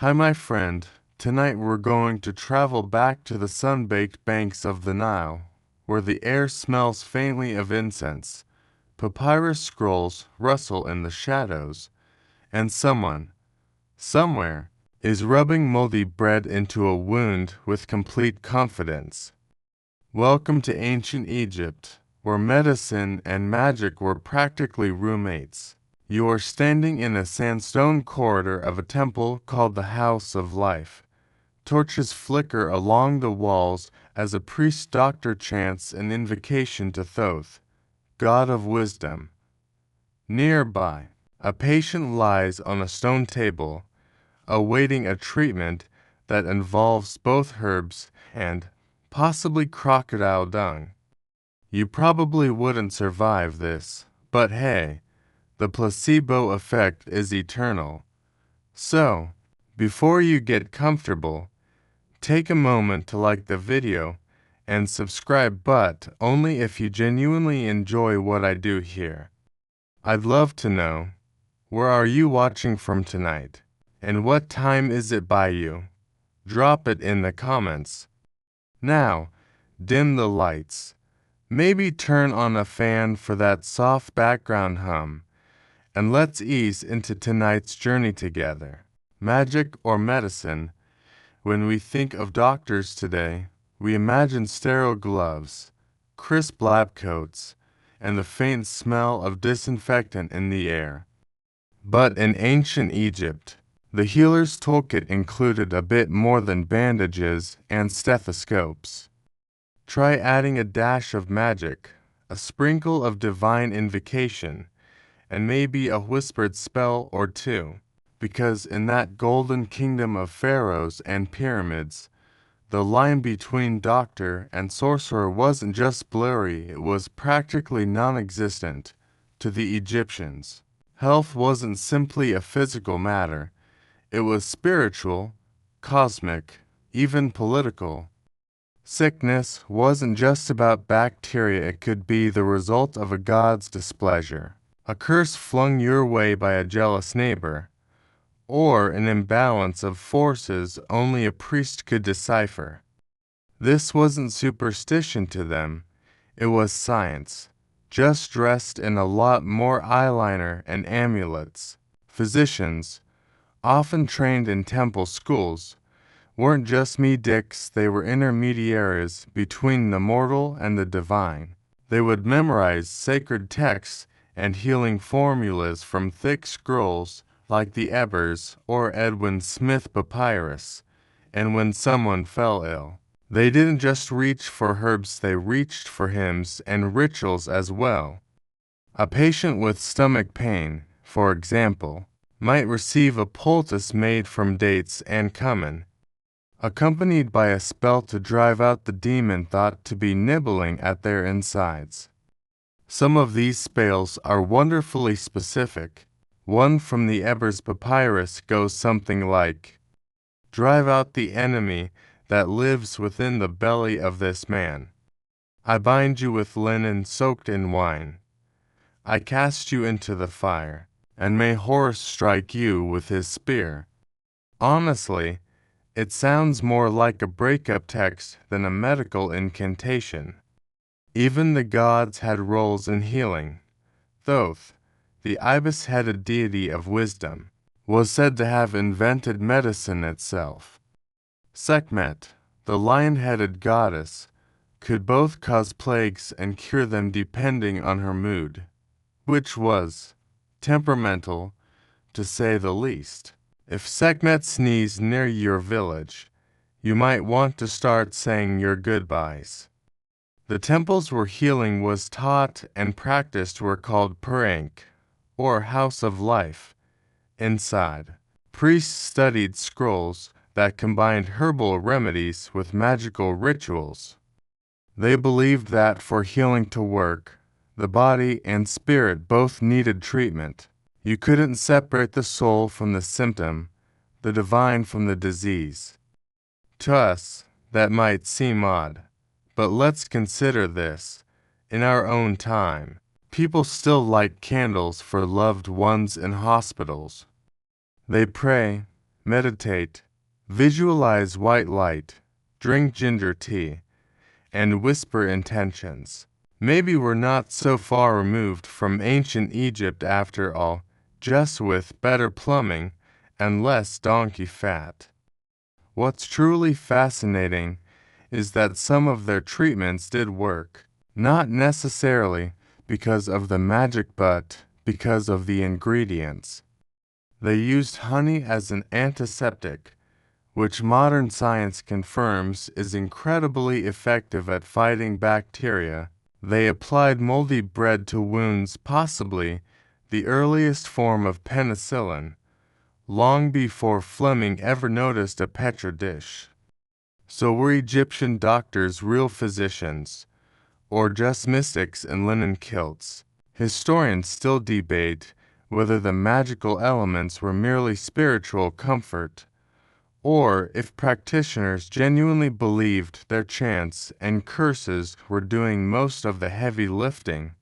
Hi, my friend. Tonight we're going to travel back to the sun-baked banks of the Nile, where the air smells faintly of incense, papyrus scrolls rustle in the shadows, and someone, somewhere, is rubbing moldy bread into a wound with complete confidence. Welcome to ancient Egypt, where medicine and magic were practically roommates. You are standing in a sandstone corridor of a temple called the House of Life. Torches flicker along the walls as a priest-doctor chants an invocation to Thoth, god of wisdom. Nearby, a patient lies on a stone table, awaiting a treatment that involves both herbs and, possibly crocodile dung. You probably wouldn't survive this, but hey, the placebo effect is eternal. So, before you get comfortable, take a moment to like the video and subscribe, but only if you genuinely enjoy what I do here. I'd love to know, where are you watching from tonight? And what time is it by you? Drop it in the comments. Now, dim the lights. Maybe turn on a fan for that soft background hum. And let's ease into tonight's journey together. Magic or medicine? When we think of doctors today, we imagine sterile gloves, crisp lab coats, and the faint smell of disinfectant in the air. But in ancient Egypt, the healer's toolkit included a bit more than bandages and stethoscopes. Try adding a dash of magic, a sprinkle of divine invocation, and maybe a whispered spell or two, because in that golden kingdom of pharaohs and pyramids, the line between doctor and sorcerer wasn't just blurry, it was practically non-existent to the Egyptians. Health wasn't simply a physical matter. It was spiritual, cosmic, even political. Sickness wasn't just about bacteria, it could be the result of a god's displeasure, a curse flung your way by a jealous neighbor, or an imbalance of forces only a priest could decipher. This wasn't superstition to them, it was science, just dressed in a lot more eyeliner and amulets. Physicians, often trained in temple schools, weren't just medics, they were intermediaries between the mortal and the divine. They would memorize sacred texts and healing formulas from thick scrolls like the Ebers or Edwin Smith papyrus, and when someone fell ill, they didn't just reach for herbs, they reached for hymns and rituals as well. A patient with stomach pain, for example, might receive a poultice made from dates and cumin, accompanied by a spell to drive out the demon thought to be nibbling at their insides. Some of these spells are wonderfully specific. One from the Ebers papyrus goes something like, "Drive out the enemy that lives within the belly of this man. I bind you with linen soaked in wine. I cast you into the fire, and may Horus strike you with his spear." Honestly, it sounds more like a breakup text than a medical incantation. Even the gods had roles in healing. Thoth, the ibis-headed deity of wisdom, was said to have invented medicine itself. Sekhmet, the lion-headed goddess, could both cause plagues and cure them depending on her mood, which was temperamental, to say the least. If Sekhmet sneezed near your village, you might want to start saying your goodbyes. The temples where healing was taught and practiced were called Parank, or House of Life. Inside, priests studied scrolls that combined herbal remedies with magical rituals. They believed that for healing to work, the body and spirit both needed treatment. You couldn't separate the soul from the symptom, the divine from the disease. To us, that might seem odd, but let's consider this. In our own time, people still light candles for loved ones in hospitals. They pray, meditate, visualize white light, drink ginger tea, and whisper intentions. Maybe we're not so far removed from ancient Egypt after all, just with better plumbing and less donkey fat. What's truly fascinating is that some of their treatments did work, not necessarily because of the magic but because of the ingredients. They used honey as an antiseptic, which modern science confirms is incredibly effective at fighting bacteria. They applied moldy bread to wounds, possibly the earliest form of penicillin, long before Fleming ever noticed a petri dish. So were Egyptian doctors real physicians, or just mystics in linen kilts? Historians still debate whether the magical elements were merely spiritual comfort, or if practitioners genuinely believed their chants and curses were doing most of the heavy lifting.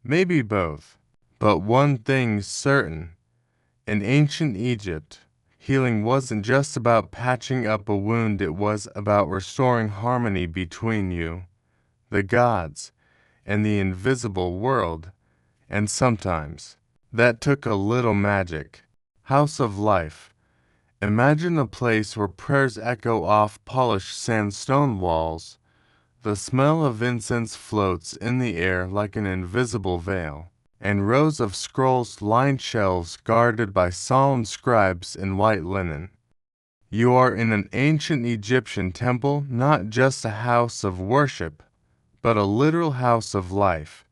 Maybe both. But one thing's certain. In ancient Egypt, healing wasn't just about patching up a wound, it was about restoring harmony between you, the gods, and the invisible world. And sometimes, that took a little magic. House of Life. Imagine a place where prayers echo off polished sandstone walls. The smell of incense floats in the air like an invisible veil, and rows of scrolls line shelves guarded by solemn scribes in white linen. You are in an ancient Egyptian temple, not just a house of worship, but a literal house of life.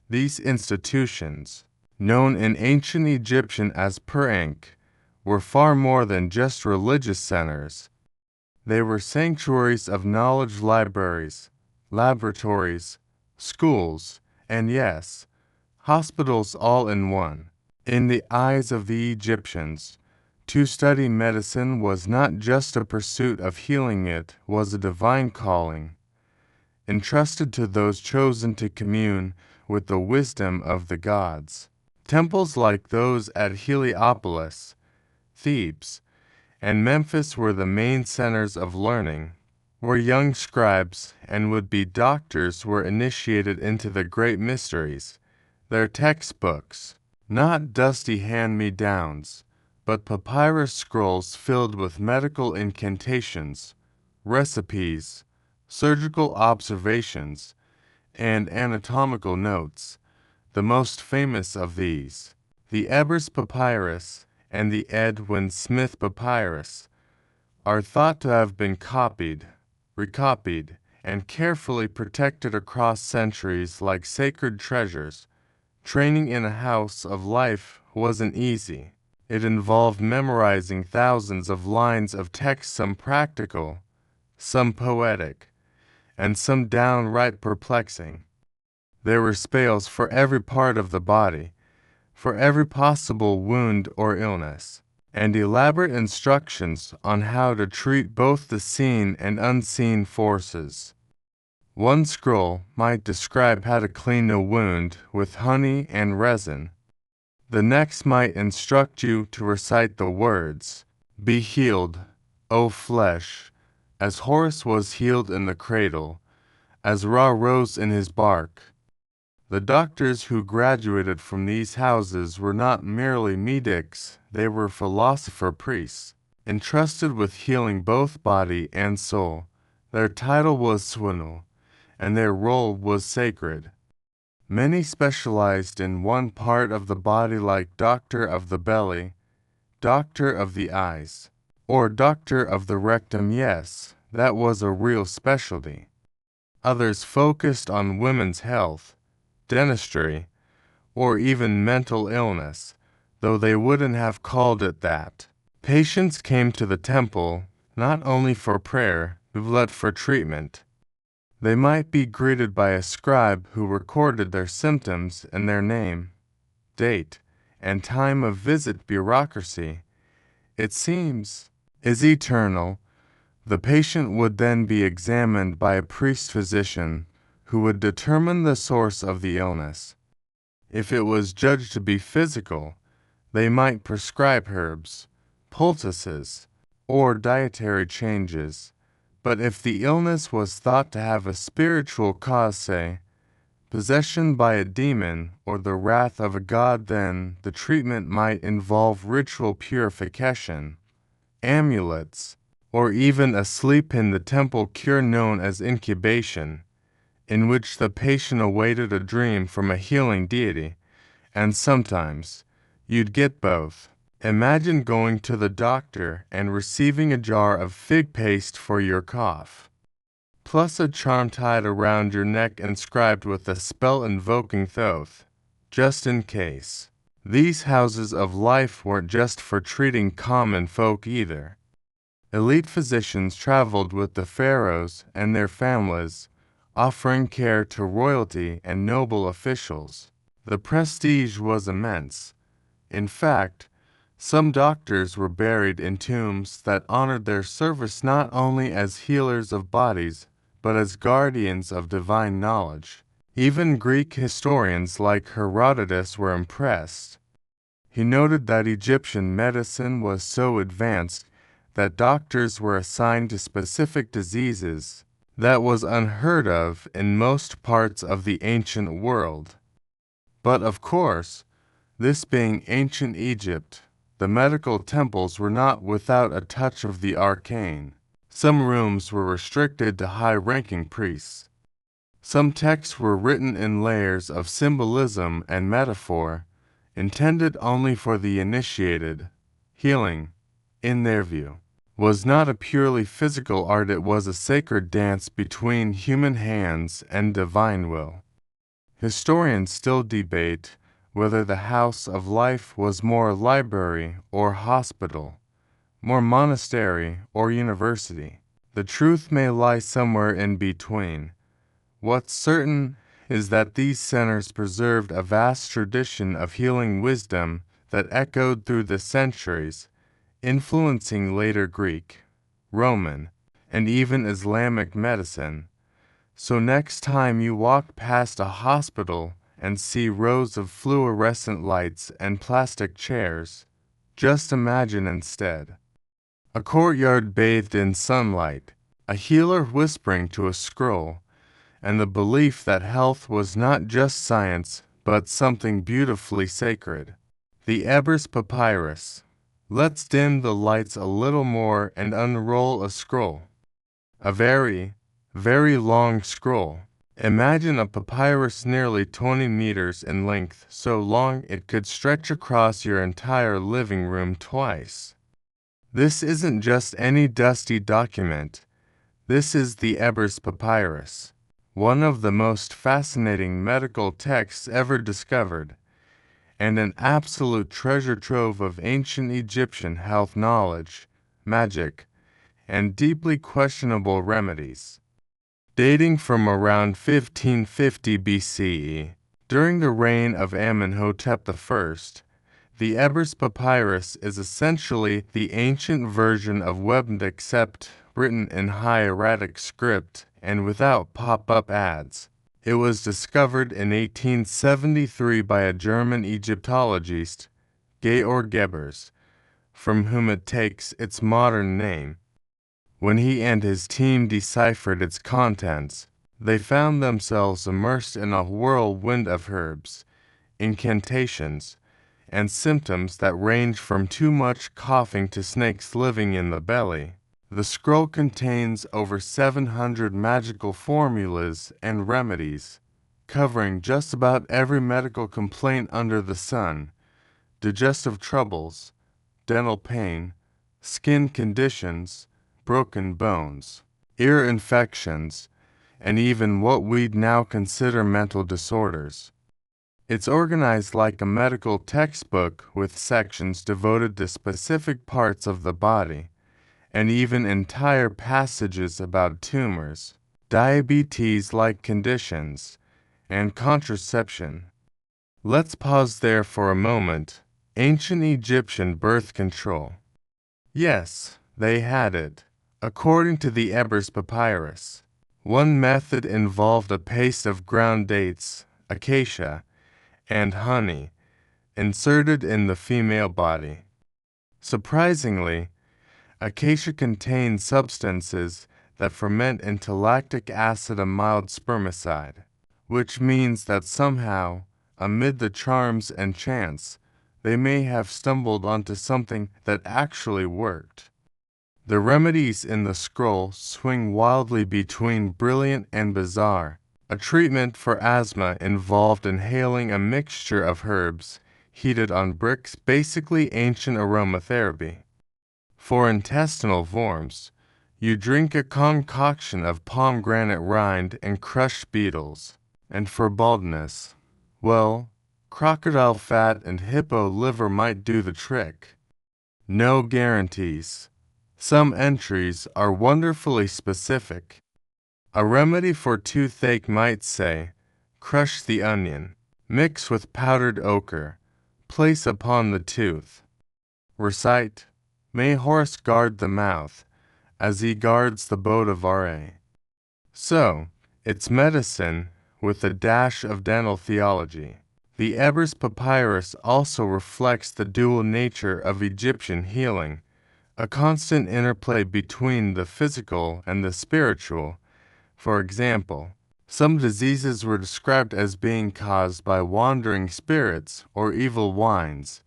These institutions, known in ancient Egyptian as Pur-Ankh, were far more than just religious centers. They were sanctuaries of knowledge, libraries, laboratories, schools, and yes, hospitals all in one. In the eyes of the Egyptians, to study medicine was not just a pursuit of healing, it was a divine calling, entrusted to those chosen to commune with the wisdom of the gods. Temples like those at Heliopolis, Thebes, and Memphis were the main centers of learning, where young scribes and would-be doctors were initiated into the great mysteries. Their textbooks, not dusty hand-me-downs, but papyrus scrolls filled with medical incantations, recipes, surgical observations, and anatomical notes. The most famous of these, the Ebers Papyrus and the Edwin Smith Papyrus, are thought to have been copied, recopied, and carefully protected across centuries like sacred treasures. Training in a house of life wasn't easy. It involved memorizing thousands of lines of text, some practical, some poetic, and some downright perplexing. There were spells for every part of the body, for every possible wound or illness, and elaborate instructions on how to treat both the seen and unseen forces. One scroll might describe how to clean a wound with honey and resin. The next might instruct you to recite the words, "Be healed, O flesh," as Horus was healed in the cradle, as Ra rose in his bark. The doctors who graduated from these houses were not merely medics, they were philosopher priests, entrusted with healing both body and soul. Their title was Swinul, and their role was sacred. Many specialized in one part of the body, like doctor of the belly, doctor of the eyes, or doctor of the rectum. Yes, that was a real specialty. Others focused on women's health, dentistry, or even mental illness, though they wouldn't have called it that. Patients came to the temple not only for prayer, but for treatment. They might be greeted by a scribe who recorded their symptoms and their name, date, and time of visit. Bureaucracy, it seems, is eternal. The patient would then be examined by a priest-physician who would determine the source of the illness. If it was judged to be physical, they might prescribe herbs, poultices, or dietary changes. But if the illness was thought to have a spiritual cause, say, possession by a demon or the wrath of a god, then the treatment might involve ritual purification, amulets, or even a sleep in the temple cure known as incubation, in which the patient awaited a dream from a healing deity, and sometimes you'd get both. Imagine going to the doctor and receiving a jar of fig paste for your cough, plus a charm tied around your neck inscribed with a spell invoking Thoth, just in case. These houses of life weren't just for treating common folk either. Elite physicians traveled with the pharaohs and their families, offering care to royalty and noble officials. The prestige was immense. In fact, some doctors were buried in tombs that honored their service not only as healers of bodies, but as guardians of divine knowledge. Even Greek historians like Herodotus were impressed. He noted that Egyptian medicine was so advanced that doctors were assigned to specific diseases that was unheard of in most parts of the ancient world. But of course, this being ancient Egypt, the medical temples were not without a touch of the arcane. Some rooms were restricted to high-ranking priests. Some texts were written in layers of symbolism and metaphor, intended only for the initiated. Healing, in their view, was not a purely physical art, it was a sacred dance between human hands and divine will. Historians still debate whether the house of life was more library or hospital, more monastery or university. The truth may lie somewhere in between. What's certain is that these centers preserved a vast tradition of healing wisdom that echoed through the centuries, influencing later Greek, Roman, and even Islamic medicine. So next time you walk past a hospital and see rows of fluorescent lights and plastic chairs, just imagine instead a courtyard bathed in sunlight, a healer whispering to a scroll, and the belief that health was not just science but something beautifully sacred. The Ebers Papyrus. Let's dim the lights a little more and unroll a scroll. A very, very long scroll. Imagine a papyrus nearly 20 meters in length, so long it could stretch across your entire living room twice. This isn't just any dusty document. This is the Ebers Papyrus, one of the most fascinating medical texts ever discovered, and an absolute treasure trove of ancient Egyptian health knowledge, magic, and deeply questionable remedies. Dating from around 1550 BCE, during the reign of Amenhotep I, the Ebers Papyrus is essentially the ancient version of Webmed except written in hieratic script and without pop-up ads. It was discovered in 1873 by a German Egyptologist, Georg Ebers, from whom it takes its modern name. When he and his team deciphered its contents, they found themselves immersed in a whirlwind of herbs, incantations, and symptoms that range from too much coughing to snakes living in the belly. The scroll contains over 700 magical formulas and remedies, covering just about every medical complaint under the sun: digestive troubles, dental pain, skin conditions, broken bones, ear infections, and even what we'd now consider mental disorders. It's organized like a medical textbook with sections devoted to specific parts of the body, and even entire passages about tumors, diabetes-like conditions, and contraception. Let's pause there for a moment. Ancient Egyptian birth control. Yes, they had it. According to the Ebers Papyrus, one method involved a paste of ground dates, acacia, and honey inserted in the female body. Surprisingly, acacia contains substances that ferment into lactic acid, a mild spermicide, which means that somehow, amid the charms and chants, they may have stumbled onto something that actually worked. The remedies in the scroll swing wildly between brilliant and bizarre. A treatment for asthma involved inhaling a mixture of herbs heated on bricks, basically ancient aromatherapy. For intestinal worms, you drink a concoction of pomegranate rind and crushed beetles. And for baldness, well, crocodile fat and hippo liver might do the trick. No guarantees. Some entries are wonderfully specific. A remedy for toothache might say, crush the onion, mix with powdered ochre, place upon the tooth. Recite, may Horus guard the mouth, as he guards the boat of Ra. So, it's medicine with a dash of dental theology. The Ebers Papyrus also reflects the dual nature of Egyptian healing, a constant interplay between the physical and the spiritual. For example, some diseases were described as being caused by wandering spirits or evil winds,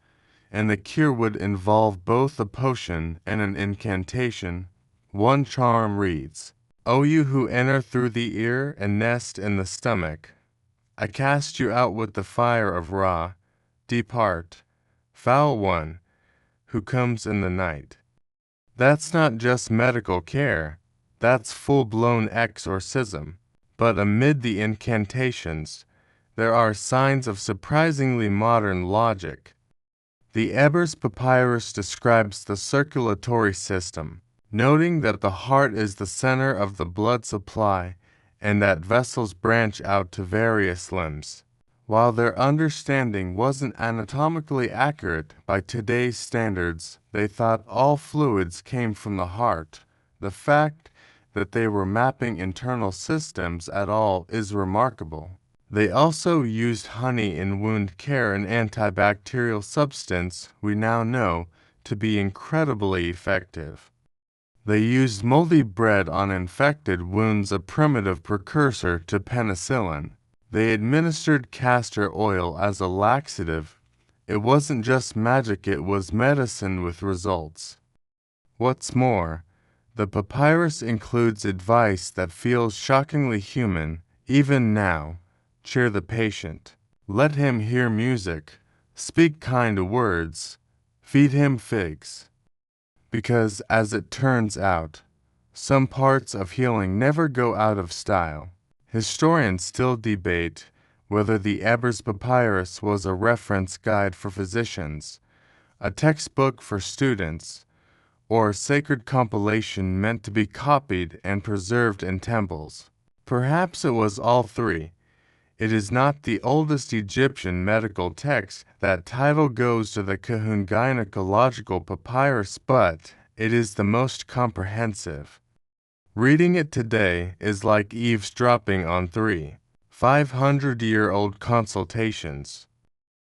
and the cure would involve both a potion and an incantation. One charm reads, O you who enter through the ear and nest in the stomach, I cast you out with the fire of Ra. Depart, foul one, who comes in the night. That's not just medical care, that's full-blown exorcism. But amid the incantations, there are signs of surprisingly modern logic. The Ebers Papyrus describes the circulatory system, noting that the heart is the center of the blood supply and that vessels branch out to various limbs. While their understanding wasn't anatomically accurate by today's standards, they thought all fluids came from the heart. The fact that they were mapping internal systems at all is remarkable. They also used honey in wound care, an antibacterial substance we now know to be incredibly effective. They used moldy bread on infected wounds, a primitive precursor to penicillin. They administered castor oil as a laxative. It wasn't just magic, it was medicine with results. What's more, the papyrus includes advice that feels shockingly human, even now. Cheer the patient. Let him hear music. Speak kind words. Feed him figs. Because, as it turns out, some parts of healing never go out of style. Historians still debate whether the Ebers Papyrus was a reference guide for physicians, a textbook for students, or a sacred compilation meant to be copied and preserved in temples. Perhaps it was all three. It is not the oldest Egyptian medical text. That title goes to the Kahun Gynecological Papyrus, but it is the most comprehensive. Reading it today is like eavesdropping on 500-year-old consultations.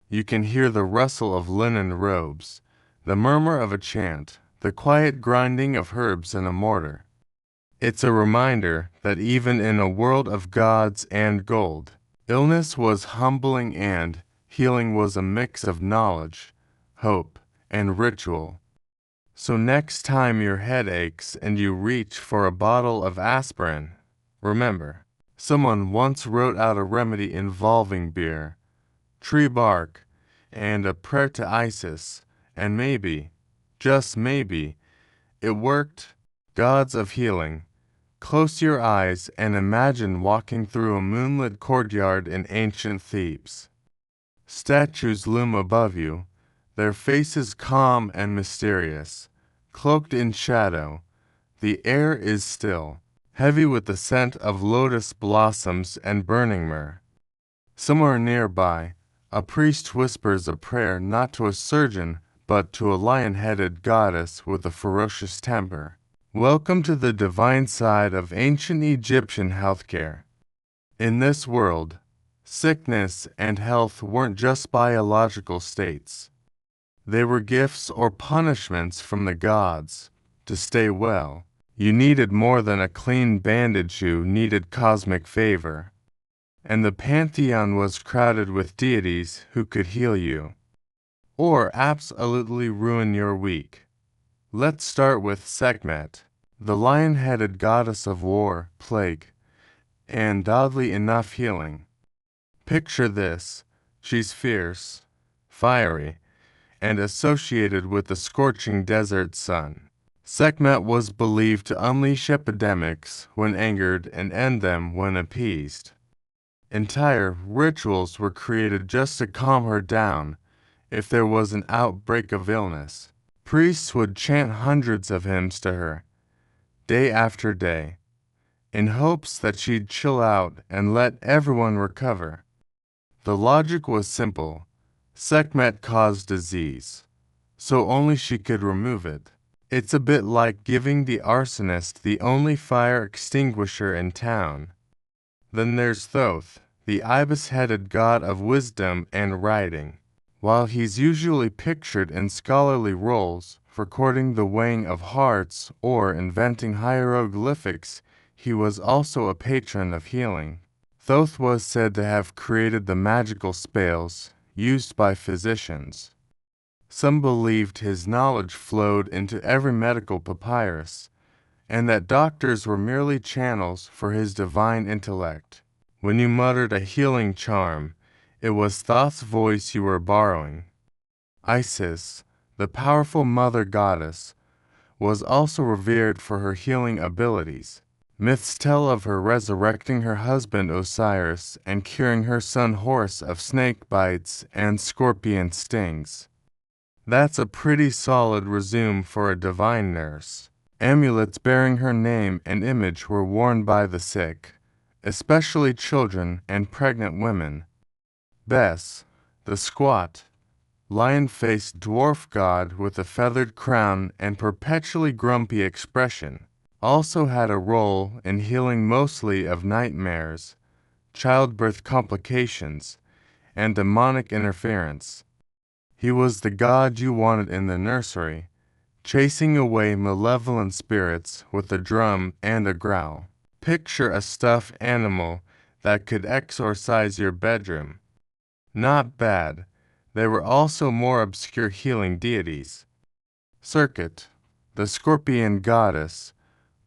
You can hear the rustle of linen robes, the murmur of a chant, the quiet grinding of herbs in a mortar. It's a reminder that even in a world of gods and gold, illness was humbling and healing was a mix of knowledge, hope, and ritual. So next time your head aches and you reach for a bottle of aspirin, remember, someone once wrote out a remedy involving beer, tree bark, and a prayer to Isis, and maybe, just maybe, it worked. Gods of healing, close your eyes and imagine walking through a moonlit courtyard in ancient Thebes. Statues loom above you, their faces calm and mysterious, cloaked in shadow. The air is still, heavy with the scent of lotus blossoms and burning myrrh. Somewhere nearby, a priest whispers a prayer not to a surgeon but to a lion-headed goddess with a ferocious temper. Welcome to the divine side of ancient Egyptian healthcare. In this world, sickness and health weren't just biological states. They were gifts or punishments from the gods. To stay well, you needed more than a clean bandage, you needed cosmic favor. And the pantheon was crowded with deities who could heal you, or absolutely ruin your week. Let's start with Sekhmet, the lion-headed goddess of war, plague, and oddly enough healing. Picture this: she's fierce, fiery, and associated with the scorching desert sun. Sekhmet was believed to unleash epidemics when angered and end them when appeased. Entire rituals were created just to calm her down if there was an outbreak of illness. Priests would chant hundreds of hymns to her, day after day, in hopes that she'd chill out and let everyone recover. The logic was simple: Sekhmet caused disease, so only she could remove it. It's a bit like giving the arsonist the only fire extinguisher in town. Then there's Thoth, the ibis-headed god of wisdom and writing. While he's usually pictured in scholarly roles, recording the weighing of hearts or inventing hieroglyphics, he was also a patron of healing. Thoth was said to have created the magical spells used by physicians. Some believed his knowledge flowed into every medical papyrus, and that doctors were merely channels for his divine intellect. When you muttered a healing charm, it was Thoth's voice you were borrowing. Isis, the powerful mother goddess, was also revered for her healing abilities. Myths tell of her resurrecting her husband Osiris and curing her son Horus of snake bites and scorpion stings. That's a pretty solid resume for a divine nurse. Amulets bearing her name and image were worn by the sick, especially children and pregnant women. Bes, the squat, lion-faced dwarf god with a feathered crown and perpetually grumpy expression, also had a role in healing mostly of nightmares, childbirth complications, and demonic interference. He was the god you wanted in the nursery, chasing away malevolent spirits with a drum and a growl. Picture a stuffed animal that could exorcise your bedroom. Not bad. There were also more obscure healing deities. Serket, the scorpion goddess,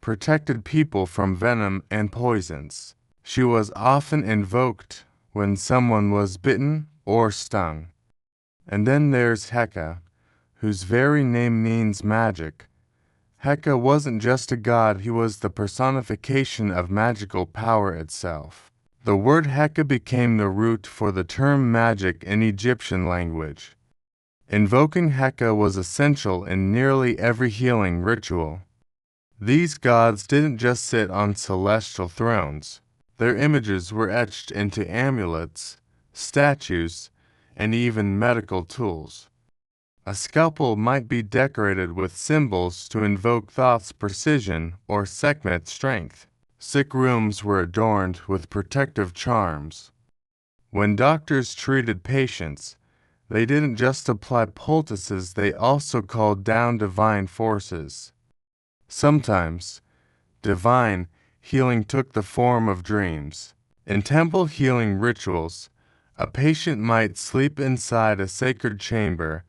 protected people from venom and poisons. She was often invoked when someone was bitten or stung. And then there's Heka, whose very name means magic. Heka wasn't just a god, he was the personification of magical power itself. The word Heka became the root for the term magic in Egyptian language. Invoking Heka was essential in nearly every healing ritual. These gods didn't just sit on celestial thrones. Their images were etched into amulets, statues, and even medical tools. A scalpel might be decorated with symbols to invoke Thoth's precision or Sekhmet's strength. Sick rooms were adorned with protective charms. When doctors treated patients, they didn't just apply poultices, they also called down divine forces. Sometimes, divine healing took the form of dreams. In temple healing rituals, a patient might sleep inside a sacred chamber,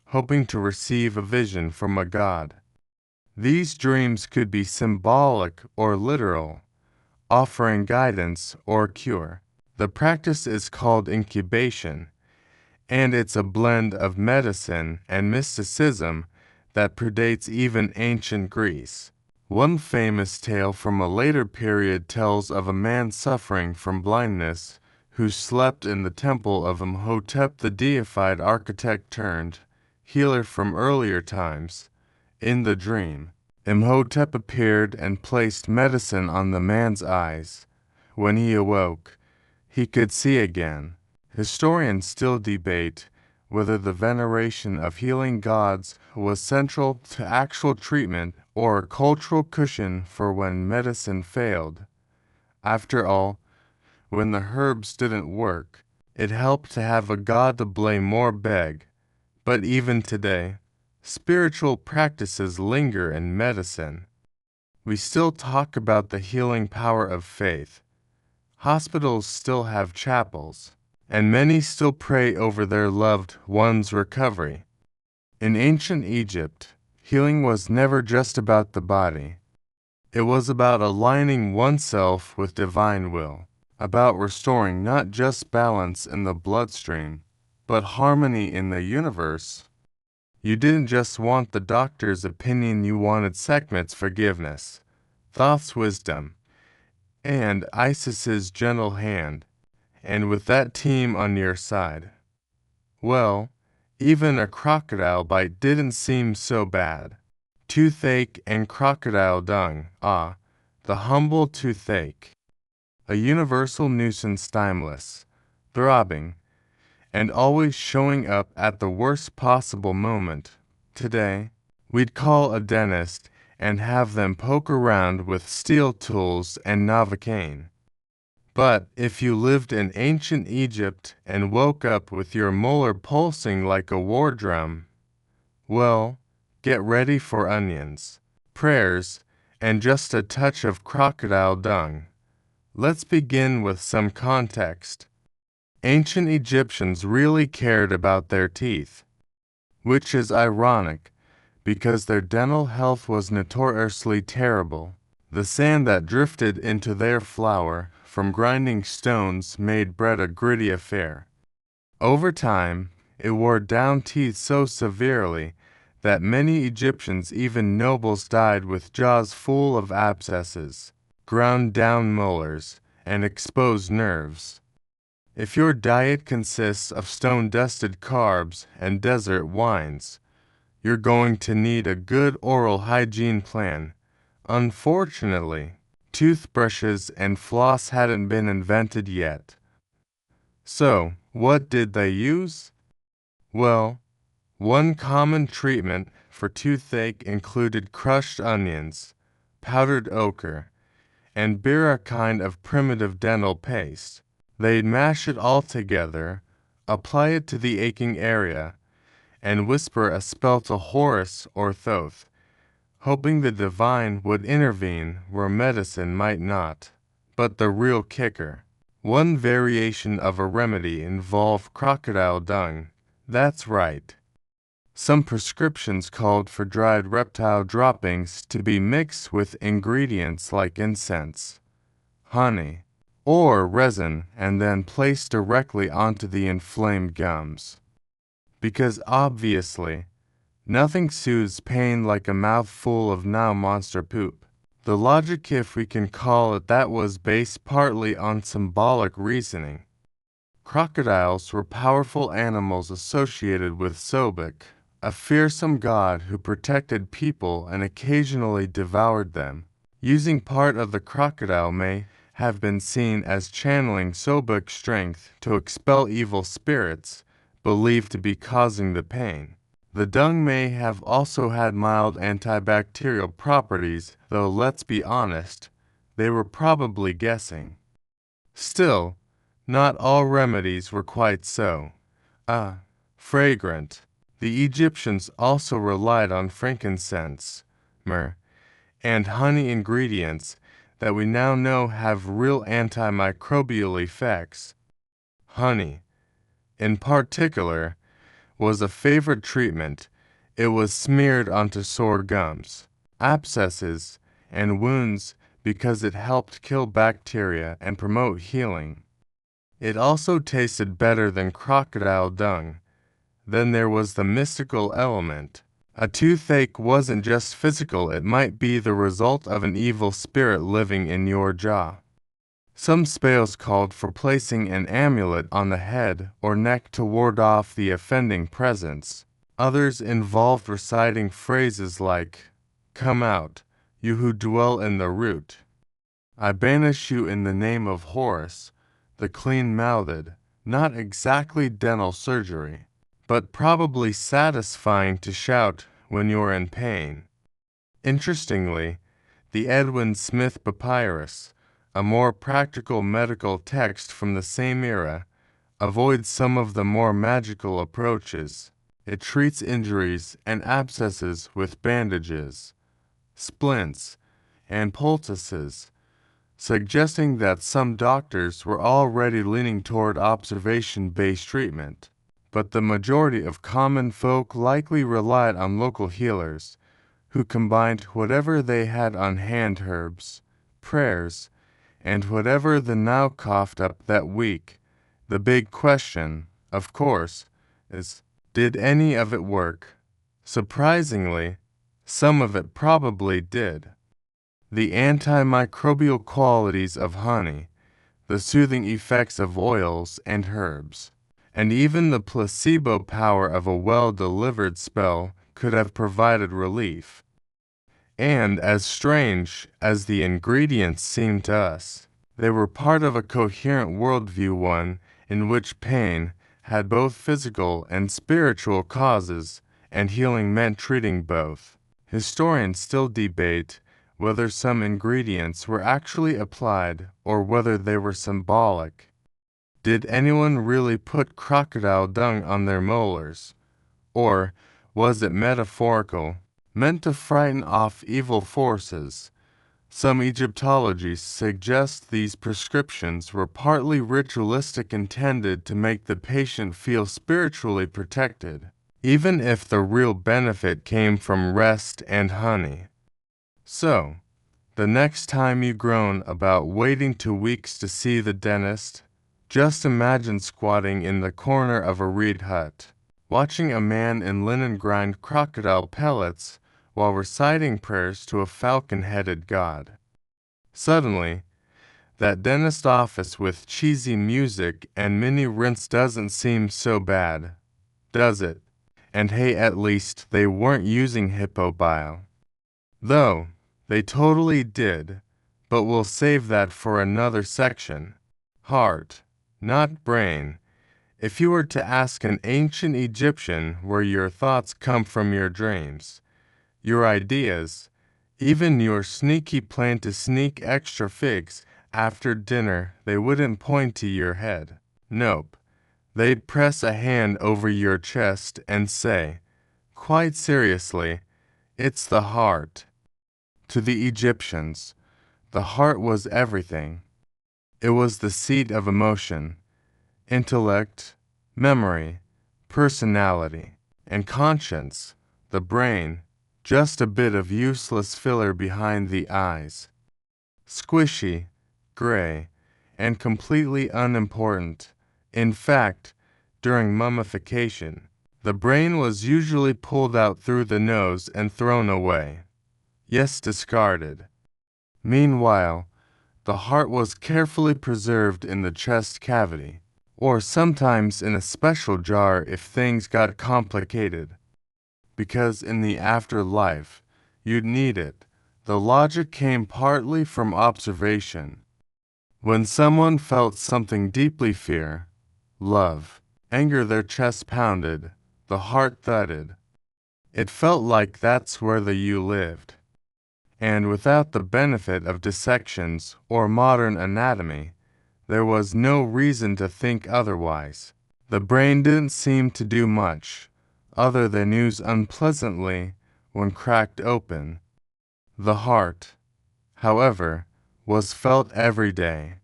hoping to receive a vision from a god. These dreams could be symbolic or literal, offering guidance or cure. The practice is called incubation, and it's a blend of medicine and mysticism that predates even ancient Greece. One famous tale from a later period tells of a man suffering from blindness who slept in the temple of Imhotep, the deified architect turned healer from earlier times. In the dream, Imhotep appeared and placed medicine on the man's eyes. When he awoke, he could see again. Historians still debate whether the veneration of healing gods was central to actual treatment or a cultural cushion for when medicine failed. After all, when the herbs didn't work, it helped to have a god to blame or beg. But even today, spiritual practices linger in medicine. We still talk about the healing power of faith. Hospitals still have chapels, and many still pray over their loved ones' recovery. In ancient Egypt, healing was never just about the body. It was about aligning oneself with divine will, about restoring not just balance in the bloodstream, but harmony in the universe. You didn't just want the doctor's opinion, you wanted Sekhmet's forgiveness, Thoth's wisdom, and Isis's gentle hand, and with that team on your side, well, even a crocodile bite didn't seem so bad. Toothache and crocodile dung, the humble toothache. A universal nuisance, timeless, throbbing, and always showing up at the worst possible moment. Today, we'd call a dentist and have them poke around with steel tools and Novocaine. But if you lived in ancient Egypt and woke up with your molar pulsing like a war drum, well, get ready for onions, prayers, and just a touch of crocodile dung. Let's begin with some context. Ancient Egyptians really cared about their teeth, which is ironic because their dental health was notoriously terrible. The sand that drifted into their flour from grinding stones made bread a gritty affair. Over time, it wore down teeth so severely that many Egyptians, even nobles, died with jaws full of abscesses, ground down molars, and exposed nerves. If your diet consists of stone-dusted carbs and desert wines, you're going to need a good oral hygiene plan. Unfortunately, toothbrushes and floss hadn't been invented yet. So, what did they use? Well, one common treatment for toothache included crushed onions, powdered ochre, and beer, a kind of primitive dental paste. They'd mash it all together, apply it to the aching area, and whisper a spell to Horus or Thoth, hoping the divine would intervene where medicine might not. But the real kicker, one variation of a remedy involved crocodile dung. That's right. Some prescriptions called for dried reptile droppings to be mixed with ingredients like incense, honey, or resin and then placed directly onto the inflamed gums. Because obviously, nothing soothes pain like a mouthful of now monster poop. The logic, if we can call it that, was based partly on symbolic reasoning. Crocodiles were powerful animals associated with Sobek, a fearsome god who protected people and occasionally devoured them. Using part of the crocodile may have been seen as channeling Sobek's strength to expel evil spirits believed to be causing the pain. The dung may have also had mild antibacterial properties, though let's be honest, they were probably guessing. Still, not all remedies were quite so fragrant. The Egyptians also relied on frankincense, myrrh, and honey, ingredients that we now know have real antimicrobial effects. Honey, in particular, was a favorite treatment. It was smeared onto sore gums, abscesses, and wounds because it helped kill bacteria and promote healing. It also tasted better than crocodile dung. Then there was the mystical element. A toothache wasn't just physical, it might be the result of an evil spirit living in your jaw. Some spells called for placing an amulet on the head or neck to ward off the offending presence. Others involved reciting phrases like, "Come out, you who dwell in the root. I banish you in the name of Horus, the clean-mouthed." Not exactly dental surgery, but probably satisfying to shout when you're in pain. Interestingly, the Edwin Smith Papyrus, a more practical medical text from the same era, avoids some of the more magical approaches. It treats injuries and abscesses with bandages, splints, and poultices, suggesting that some doctors were already leaning toward observation-based treatment. But the majority of common folk likely relied on local healers, who combined whatever they had on hand, herbs, prayers, and whatever the Nile coughed up that week. The big question, of course, is, did any of it work? Surprisingly, some of it probably did. The antimicrobial qualities of honey, the soothing effects of oils and herbs, and even the placebo power of a well-delivered spell could have provided relief. And as strange as the ingredients seemed to us, they were part of a coherent worldview, one in which pain had both physical and spiritual causes, and healing meant treating both. Historians still debate whether some ingredients were actually applied or whether they were symbolic. Did anyone really put crocodile dung on their molars? Or was it metaphorical, meant to frighten off evil forces? Some Egyptologists suggest these prescriptions were partly ritualistic, intended to make the patient feel spiritually protected, even if the real benefit came from rest and honey. So, the next time you groan about waiting 2 weeks to see the dentist, just imagine squatting in the corner of a reed hut, watching a man in linen grind crocodile pellets while reciting prayers to a falcon-headed god. Suddenly, that dentist office with cheesy music and mini rinse doesn't seem so bad, does it? And hey, at least they weren't using hippo bile. Though, they totally did, but we'll save that for another section. Heart, not brain. If you were to ask an ancient Egyptian where your thoughts come from, your dreams, your ideas, even your sneaky plan to sneak extra figs after dinner, they wouldn't point to your head. Nope. They'd press a hand over your chest and say, quite seriously, it's the heart. To the Egyptians, the heart was everything. It was the seat of emotion, intellect, memory, personality, and conscience. The brain, just a bit of useless filler behind the eyes. Squishy, gray, and completely unimportant. In fact, during mummification, the brain was usually pulled out through the nose and thrown away. Yes, discarded. Meanwhile, the heart was carefully preserved in the chest cavity, or sometimes in a special jar if things got complicated. Because in the afterlife, you'd need it. The logic came partly from observation. When someone felt something deeply, fear, love, anger, their chest pounded, the heart thudded. It felt like that's where the you lived. And without the benefit of dissections or modern anatomy, there was no reason to think otherwise. The brain didn't seem to do much, other than ooze unpleasantly when cracked open. The heart, however, was felt every day.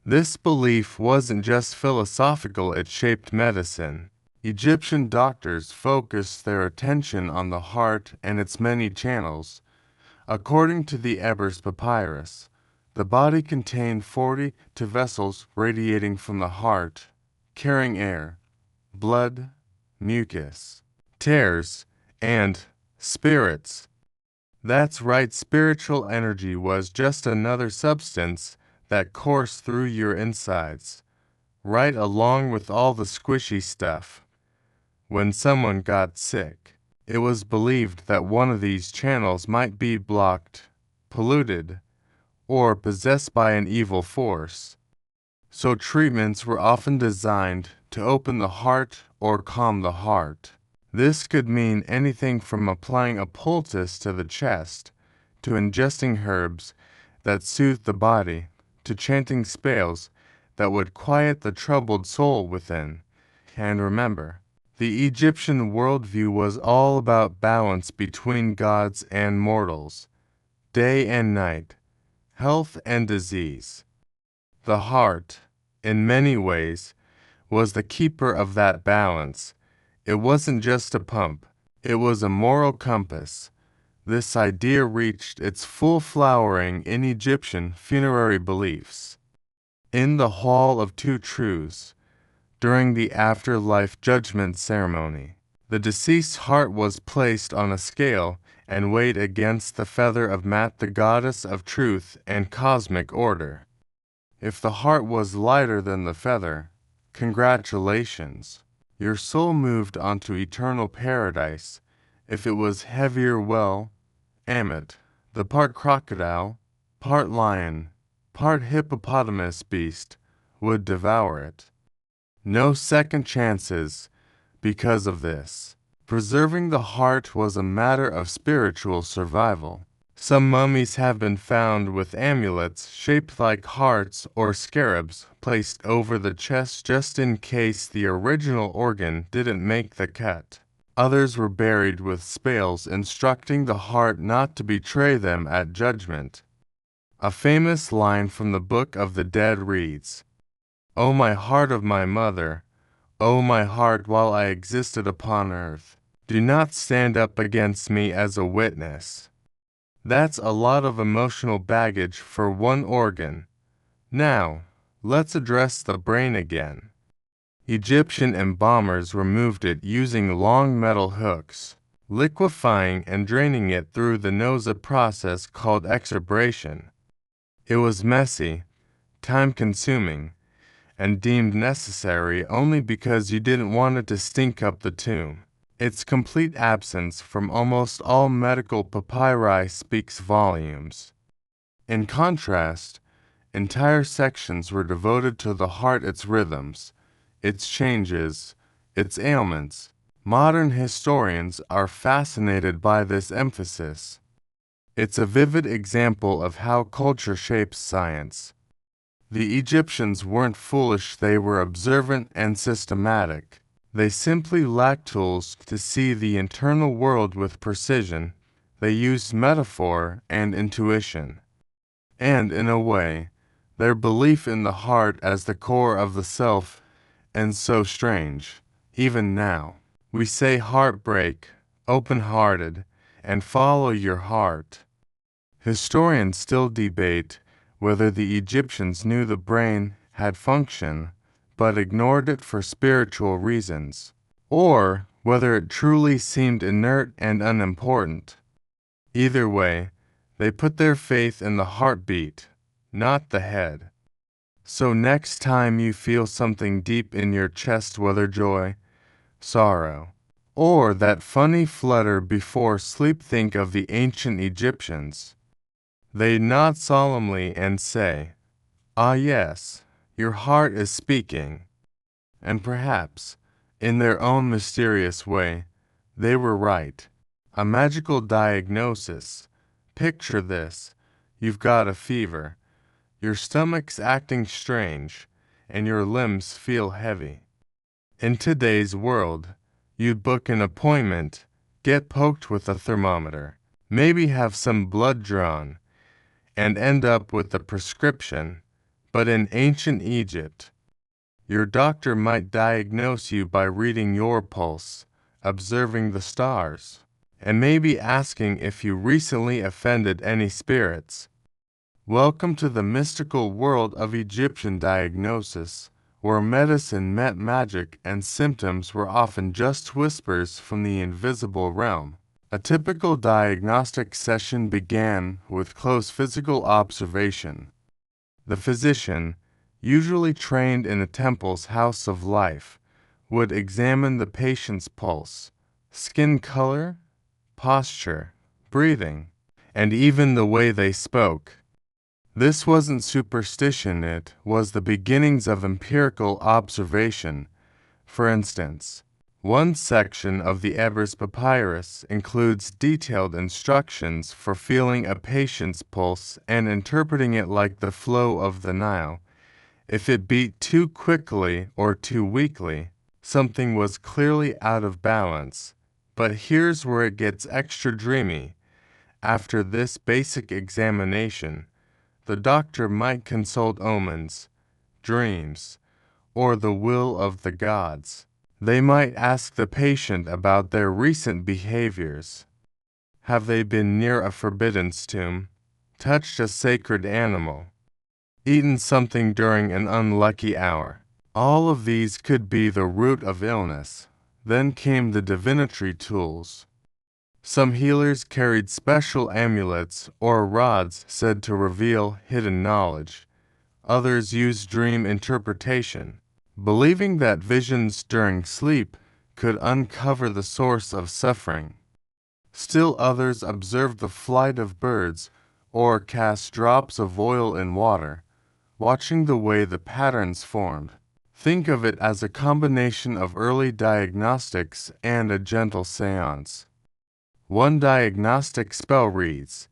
This belief wasn't just philosophical, it shaped medicine. Egyptian doctors focused their attention on the heart and its many channels. According to the Ebers Papyrus, the body contained 42 vessels radiating from the heart, carrying air, blood, mucus, tears, and spirits. That's right, spiritual energy was just another substance that coursed through your insides, right along with all the squishy stuff. When someone got sick, it was believed that one of these channels might be blocked, polluted, or possessed by an evil force. So treatments were often designed to open the heart or calm the heart. This could mean anything from applying a poultice to the chest, to ingesting herbs that soothed the body, to chanting spells that would quiet the troubled soul within. And remember, The Egyptian worldview was all about balance between gods and mortals, day and night, health and disease. The heart, in many ways, was the keeper of that balance. It wasn't just a pump, it was a moral compass. This idea reached its full flowering in Egyptian funerary beliefs. In the Hall of Two Truths, during the afterlife judgment ceremony, the deceased's heart was placed on a scale and weighed against the feather of Mat, the goddess of truth and cosmic order. If the heart was lighter than the feather, congratulations, your soul moved on to eternal paradise. If it was heavier, well, Amit, the part crocodile, part lion, part hippopotamus beast, would devour it. No second chances because of this. Preserving the heart was a matter of spiritual survival. Some mummies have been found with amulets shaped like hearts or scarabs placed over the chest just in case the original organ didn't make the cut. Others were buried with spells instructing the heart not to betray them at judgment. A famous line from the Book of the Dead reads, "O my heart of my mother, O my heart while I existed upon earth, do not stand up against me as a witness." That's a lot of emotional baggage for one organ. Now, let's address the brain again. Egyptian embalmers removed it using long metal hooks, liquefying and draining it through the nose, a process called extirpation. It was messy, time-consuming, and deemed necessary only because you didn't want it to stink up the tomb. Its complete absence from almost all medical papyri speaks volumes. In contrast, entire sections were devoted to the heart, its rhythms, its changes, its ailments. Modern historians are fascinated by this emphasis. It's a vivid example of how culture shapes science. The Egyptians weren't foolish, they were observant and systematic. They simply lacked tools to see the internal world with precision. They used metaphor and intuition. And, in a way, their belief in the heart as the core of the self, and so strange. Even now, we say heartbreak, open-hearted, and follow your heart. Historians still debate whether the Egyptians knew the brain had function, but ignored it for spiritual reasons, or whether it truly seemed inert and unimportant. Either way, they put their faith in the heartbeat, not the head. So next time you feel something deep in your chest, whether joy, sorrow, or that funny flutter before sleep, think of the ancient Egyptians. They nod solemnly and say, "Ah yes, your heart is speaking." And perhaps, in their own mysterious way, they were right. A magical diagnosis. Picture this. You've got a fever. Your stomach's acting strange, and your limbs feel heavy. In today's world, you'd book an appointment, get poked with a thermometer, maybe have some blood drawn, and end up with a prescription. But in ancient Egypt, your doctor might diagnose you by reading your pulse, observing the stars, and maybe asking if you recently offended any spirits. Welcome to the mystical world of Egyptian diagnosis, where medicine meant magic and symptoms were often just whispers from the invisible realm. A typical diagnostic session began with close physical observation. The physician, usually trained in a temple's house of life, would examine the patient's pulse, skin color, posture, breathing, and even the way they spoke. This wasn't superstition, it was the beginnings of empirical observation. For instance, one section of the Ebers Papyrus includes detailed instructions for feeling a patient's pulse and interpreting it like the flow of the Nile. If it beat too quickly or too weakly, Something was clearly out of balance. But here's where it gets extra dreamy. After this basic examination, the doctor might consult omens, dreams, or the will of the gods. They might ask the patient about their recent behaviors. Have they been near a forbidden tomb, touched a sacred animal, eaten something during an unlucky hour? All of these could be the root of illness. Then came the divinatory tools. Some healers carried special amulets or rods said to reveal hidden knowledge. Others used dream interpretation, believing that visions during sleep could uncover the source of suffering. Still others observed the flight of birds or cast drops of oil in water, watching the way the patterns formed. Think of it as a combination of early diagnostics and a gentle seance. One diagnostic spell reads,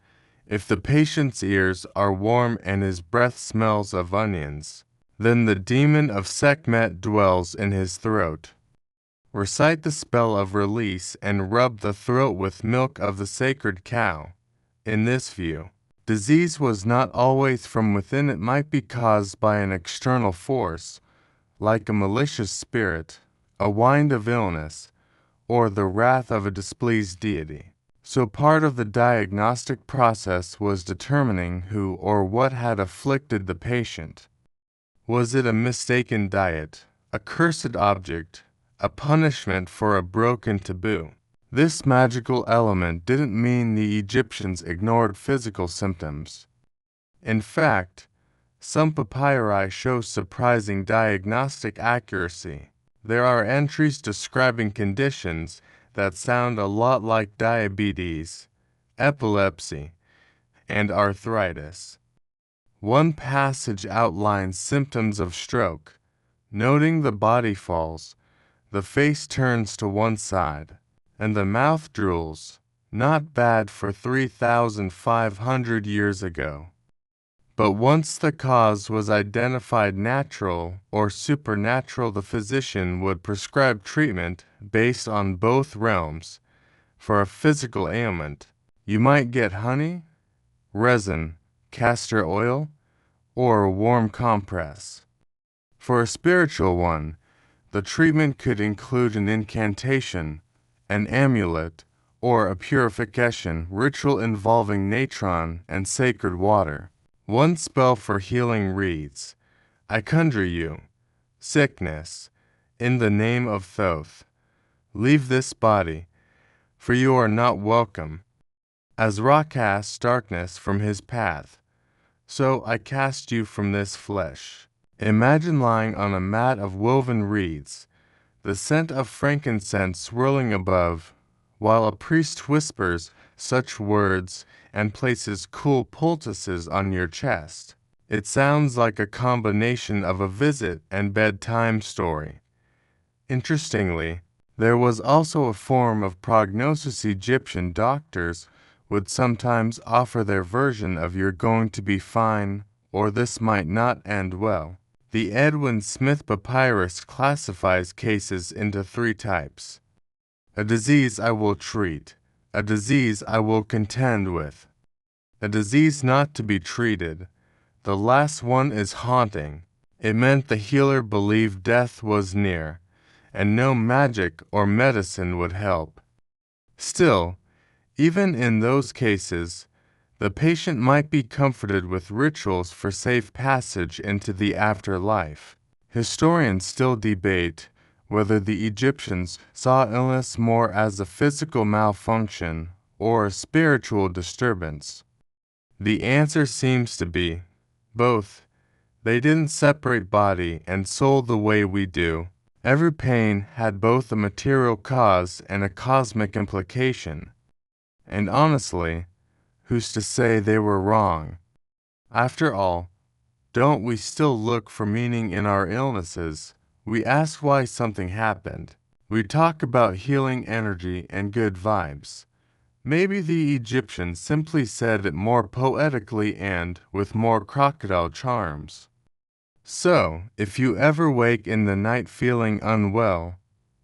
"If the patient's ears are warm and his breath smells of onions, then the demon of Sekhmet dwells in his throat." Recite the spell of release and rub the throat with milk of the sacred cow. In this view, disease was not always from within. It might be caused by an external force, like a malicious spirit, a wind of illness, or the wrath of a displeased deity. So part of the diagnostic process was determining who or what had afflicted the patient. Was it a mistaken diet, a cursed object, a punishment for a broken taboo? This magical element didn't mean the Egyptians ignored physical symptoms. In fact, some papyri show surprising diagnostic accuracy. There are entries describing conditions that sound a lot like diabetes, epilepsy, and arthritis. One passage outlines symptoms of stroke, noting the body falls, the face turns to one side, and the mouth drools. Not bad for 3,500 years ago. But once the cause was identified, natural or supernatural, the physician would prescribe treatment based on both realms. For a physical ailment, you might get honey, resin, castor oil, or a warm compress. For a spiritual one, the treatment could include an incantation, an amulet, or a purification ritual involving natron and sacred water. One spell for healing reads, "I conjure you, sickness, in the name of Thoth, leave this body, for you are not welcome. As Ra casts darkness from his path, so I cast you from this flesh." Imagine lying on a mat of woven reeds, the scent of frankincense swirling above, while a priest whispers such words and places cool poultices on your chest. It sounds like a combination of a visit and bedtime story. Interestingly, there was also a form of prognosis. Egyptian doctors would sometimes offer their version of "you're going to be fine" or "this might not end well." The Edwin Smith Papyrus classifies cases into 3 types. A disease I will treat, a disease I will contend with, a disease not to be treated. The last one is haunting. It meant the healer believed death was near, and no magic or medicine would help. Still, even in those cases, the patient might be comforted with rituals for safe passage into the afterlife. Historians still debate whether the Egyptians saw illness more as a physical malfunction or a spiritual disturbance. The answer seems to be both. They didn't separate body and soul the way we do. Every pain had both a material cause and a cosmic implication. And honestly, who's to say they were wrong? After all, don't we still look for meaning in our illnesses? We ask why something happened. We talk about healing energy and good vibes. Maybe the Egyptians simply said it more poetically and with more crocodile charms. So, if you ever wake in the night feeling unwell,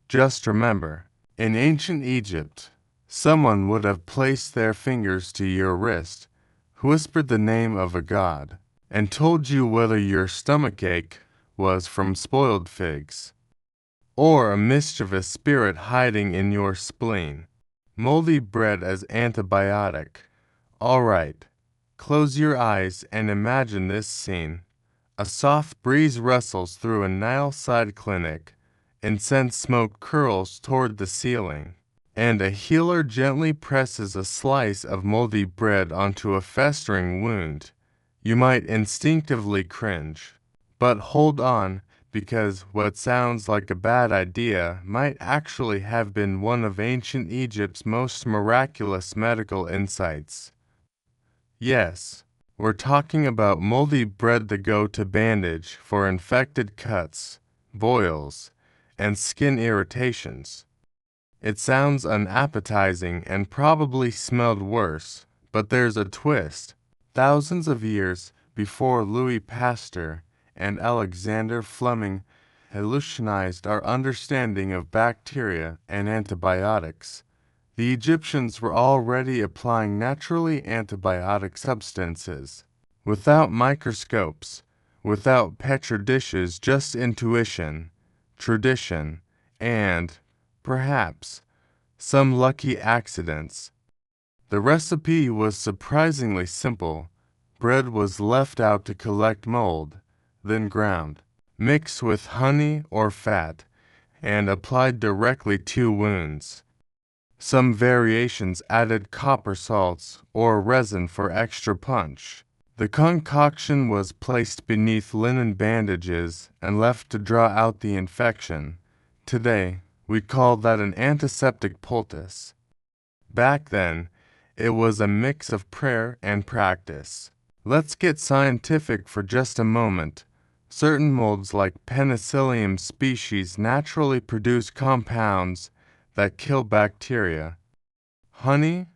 Just remember, in ancient Egypt, someone would have placed their fingers to your wrist, whispered the name of a god, and told you whether your stomachache was from spoiled figs or a mischievous spirit hiding in your spleen. Moldy bread as antibiotic. All right, close your eyes and imagine this scene. A soft breeze rustles through a Nile-side clinic, incense smoke curls toward the ceiling, and a healer gently presses a slice of moldy bread onto a festering wound. You might instinctively cringe. But hold on, because what sounds like a bad idea might actually have been one of ancient Egypt's most miraculous medical insights. Yes, we're talking about moldy bread, the go-to bandage for infected cuts, boils, and skin irritations. It sounds unappetizing and probably smelled worse, but there's a twist. Thousands of years before Louis Pasteur and Alexander Fleming revolutionized our understanding of bacteria and antibiotics, the Egyptians were already applying naturally antibiotic substances. Without microscopes, without petri dishes, just intuition, tradition, and, perhaps, some lucky accidents. The recipe was surprisingly simple. Bread was left out to collect mold, then ground, mixed with honey or fat, and applied directly to wounds. Some variations added copper salts or resin for extra punch. The concoction was placed beneath linen bandages and left to draw out the infection. Today, we call that an antiseptic poultice. Back then, it was a mix of prayer and practice. Let's get scientific for just a moment. Certain molds like Penicillium species naturally produce compounds that kill bacteria. Honey,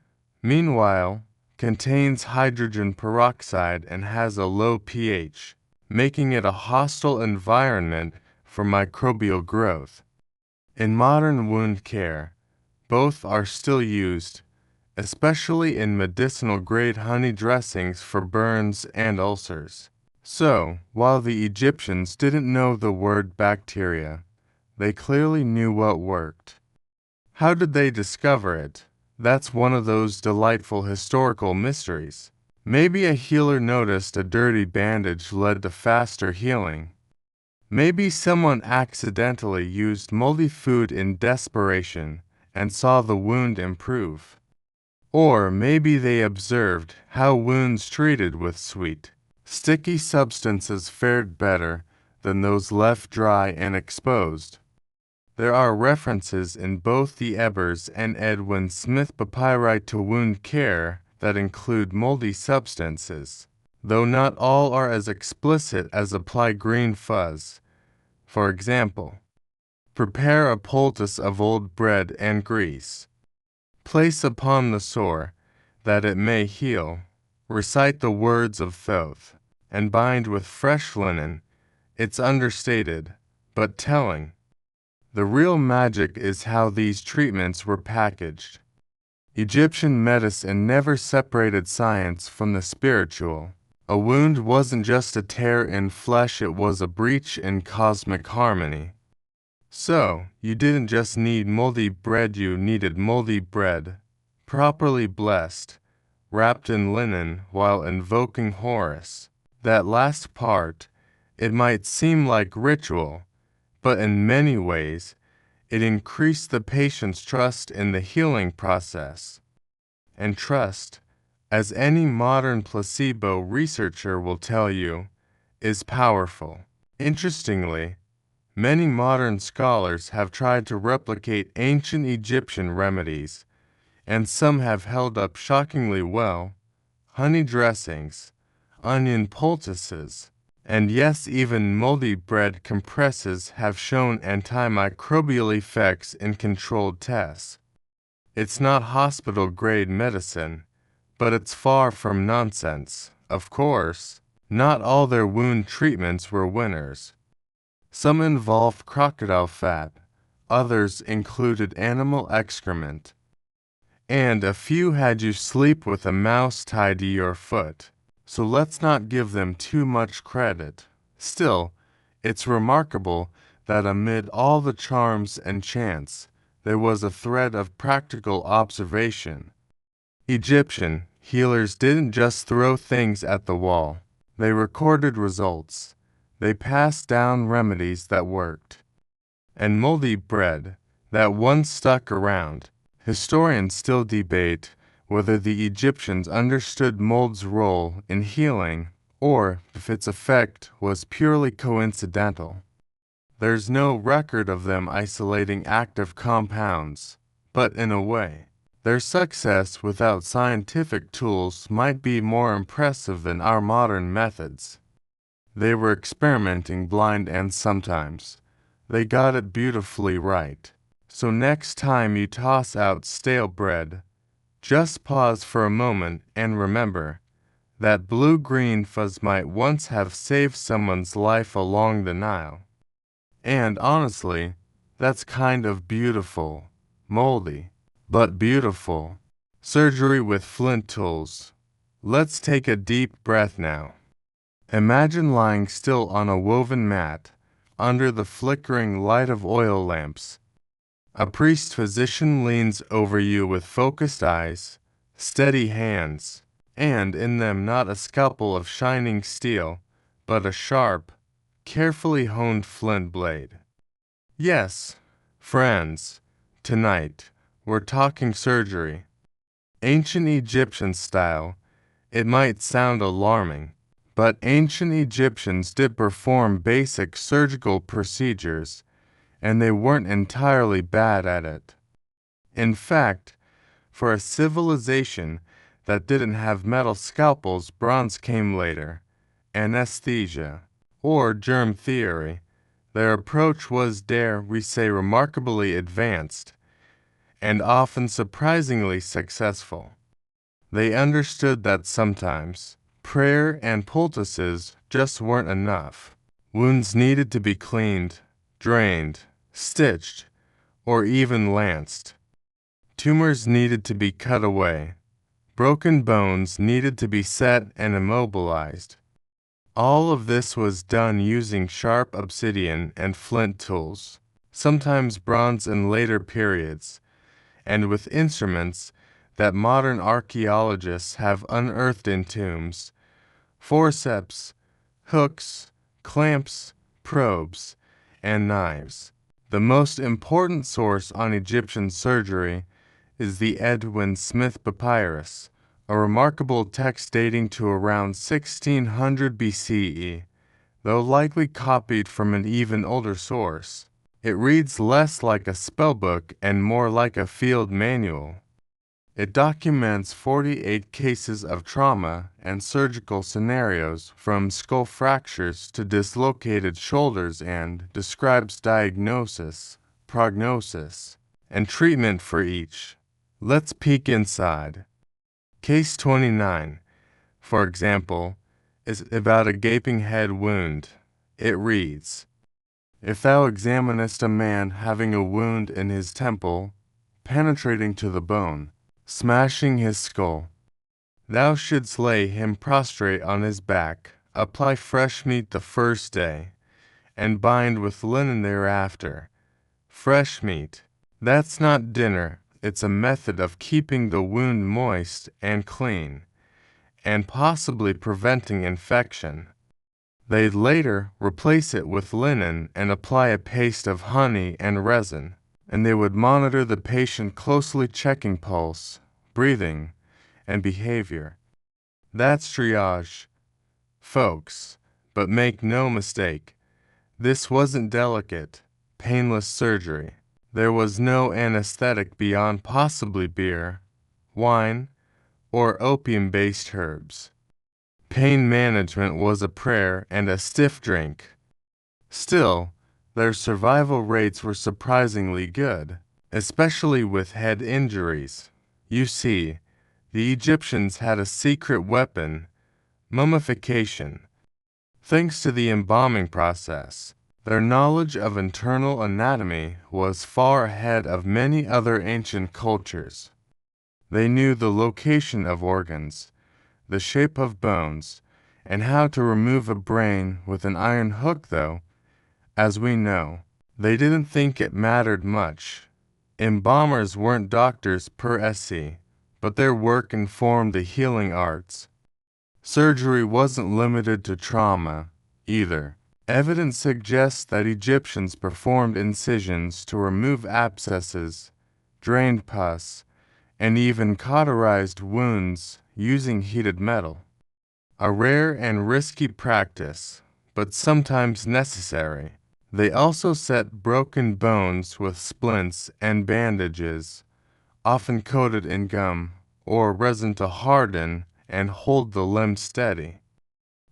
meanwhile, contains hydrogen peroxide and has a low pH, making it a hostile environment for microbial growth. In modern wound care, both are still used, especially in medicinal-grade honey dressings for burns and ulcers. So, while the Egyptians didn't know the word bacteria, they clearly knew what worked. How did they discover it? That's one of those delightful historical mysteries. Maybe a healer noticed a dirty bandage led to faster healing. Maybe someone accidentally used moldy food in desperation and saw the wound improve. Or maybe they observed how wounds treated with sweet, sticky substances fared better than those left dry and exposed. There are references in both the Ebers and Edwin Smith papyri to wound care that include moldy substances, though not all are as explicit as apply green fuzz. For example, prepare a poultice of old bread and grease. Place upon the sore, that it may heal. Recite the words of Thoth, and bind with fresh linen. It's understated, but telling. The real magic is how these treatments were packaged. Egyptian medicine never separated science from the spiritual. A wound wasn't just a tear in flesh, it was a breach in cosmic harmony. So, you didn't just need moldy bread, you needed moldy bread, properly blessed, wrapped in linen while invoking Horus. That last part, it might seem like ritual, but in many ways, it increased the patient's trust in the healing process. And trust, as any modern placebo researcher will tell you, is powerful. Interestingly, many modern scholars have tried to replicate ancient Egyptian remedies, and some have held up shockingly well. Honey dressings, onion poultices, and yes, even moldy bread compresses have shown antimicrobial effects in controlled tests. It's not hospital-grade medicine, but it's far from nonsense. Of course, not all their wound treatments were winners. Some involved crocodile fat, Others included animal excrement, and a few had you sleep with a mouse tied to your foot. So let's not give them too much credit. Still, it's remarkable that amid all the charms and chants, there was a thread of practical observation. Egyptian healers didn't just throw things at the wall. They recorded results. They passed down remedies that worked. And moldy bread that once stuck around. Historians still debate whether the Egyptians understood mold's role in healing or if its effect was purely coincidental. There's no record of them isolating active compounds, but in a way, their success without scientific tools might be more impressive than our modern methods. They were experimenting blind and sometimes they got it beautifully right. So next time you toss out stale bread, just pause for a moment and remember that blue-green fuzz might once have saved someone's life along the Nile. And honestly, that's kind of beautiful. Moldy, but beautiful. Surgery with flint tools. Let's take a deep breath now. Imagine lying still on a woven mat, under the flickering light of oil lamps. A priest-physician leans over you with focused eyes, steady hands, and in them not a scalpel of shining steel, but a sharp, carefully honed flint blade. Yes, friends, tonight we're talking surgery. Ancient Egyptian style. It might sound alarming, but ancient Egyptians did perform basic surgical procedures, and they weren't entirely bad at it. In fact, for a civilization that didn't have metal scalpels, bronze came later. Anesthesia, or germ theory, their approach was, dare we say, remarkably advanced, and often surprisingly successful. They understood that sometimes prayer and poultices just weren't enough. Wounds needed to be cleaned, drained, stitched, or even lanced. Tumors needed to be cut away. Broken bones needed to be set and immobilized. All of this was done using sharp obsidian and flint tools, sometimes bronze in later periods, and with instruments that modern archaeologists have unearthed in tombs: forceps, hooks, clamps, probes, and knives. The most important source on Egyptian surgery is the Edwin Smith Papyrus, a remarkable text dating to around 1600 BCE, though likely copied from an even older source. It reads less like a spellbook and more like a field manual. It documents 48 cases of trauma and surgical scenarios, from skull fractures to dislocated shoulders, and describes diagnosis, prognosis, and treatment for each. Let's peek inside. Case 29, for example, is about a gaping head wound. It reads, "If thou examinest a man having a wound in his temple, penetrating to the bone, smashing his skull, thou shouldst lay him prostrate on his back, apply fresh meat the first day, and bind with linen thereafter." Fresh meat. That's not dinner, it's a method of keeping the wound moist and clean, and possibly preventing infection. They'd later replace it with linen and apply a paste of honey and resin, and they would monitor the patient closely, checking pulse, breathing, and behavior. That's triage, folks. But make no mistake, this wasn't delicate, painless surgery. There was no anesthetic beyond possibly beer, wine, or opium-based herbs. Pain management was a prayer and a stiff drink. Still, their survival rates were surprisingly good, especially with head injuries. You see, the Egyptians had a secret weapon: mummification. Thanks to the embalming process, Their knowledge of internal anatomy was far ahead of many other ancient cultures. They knew the location of organs, the shape of bones, and how to remove a brain with an iron hook, though, as we know, they didn't think it mattered much. Embalmers weren't doctors per se, but their work informed the healing arts. Surgery wasn't limited to trauma, either. Evidence suggests that Egyptians performed incisions to remove abscesses, drained pus, and even cauterized wounds using heated metal. A rare and risky practice, but sometimes necessary. They also set broken bones with splints and bandages, often coated in gum or resin to harden and hold the limb steady.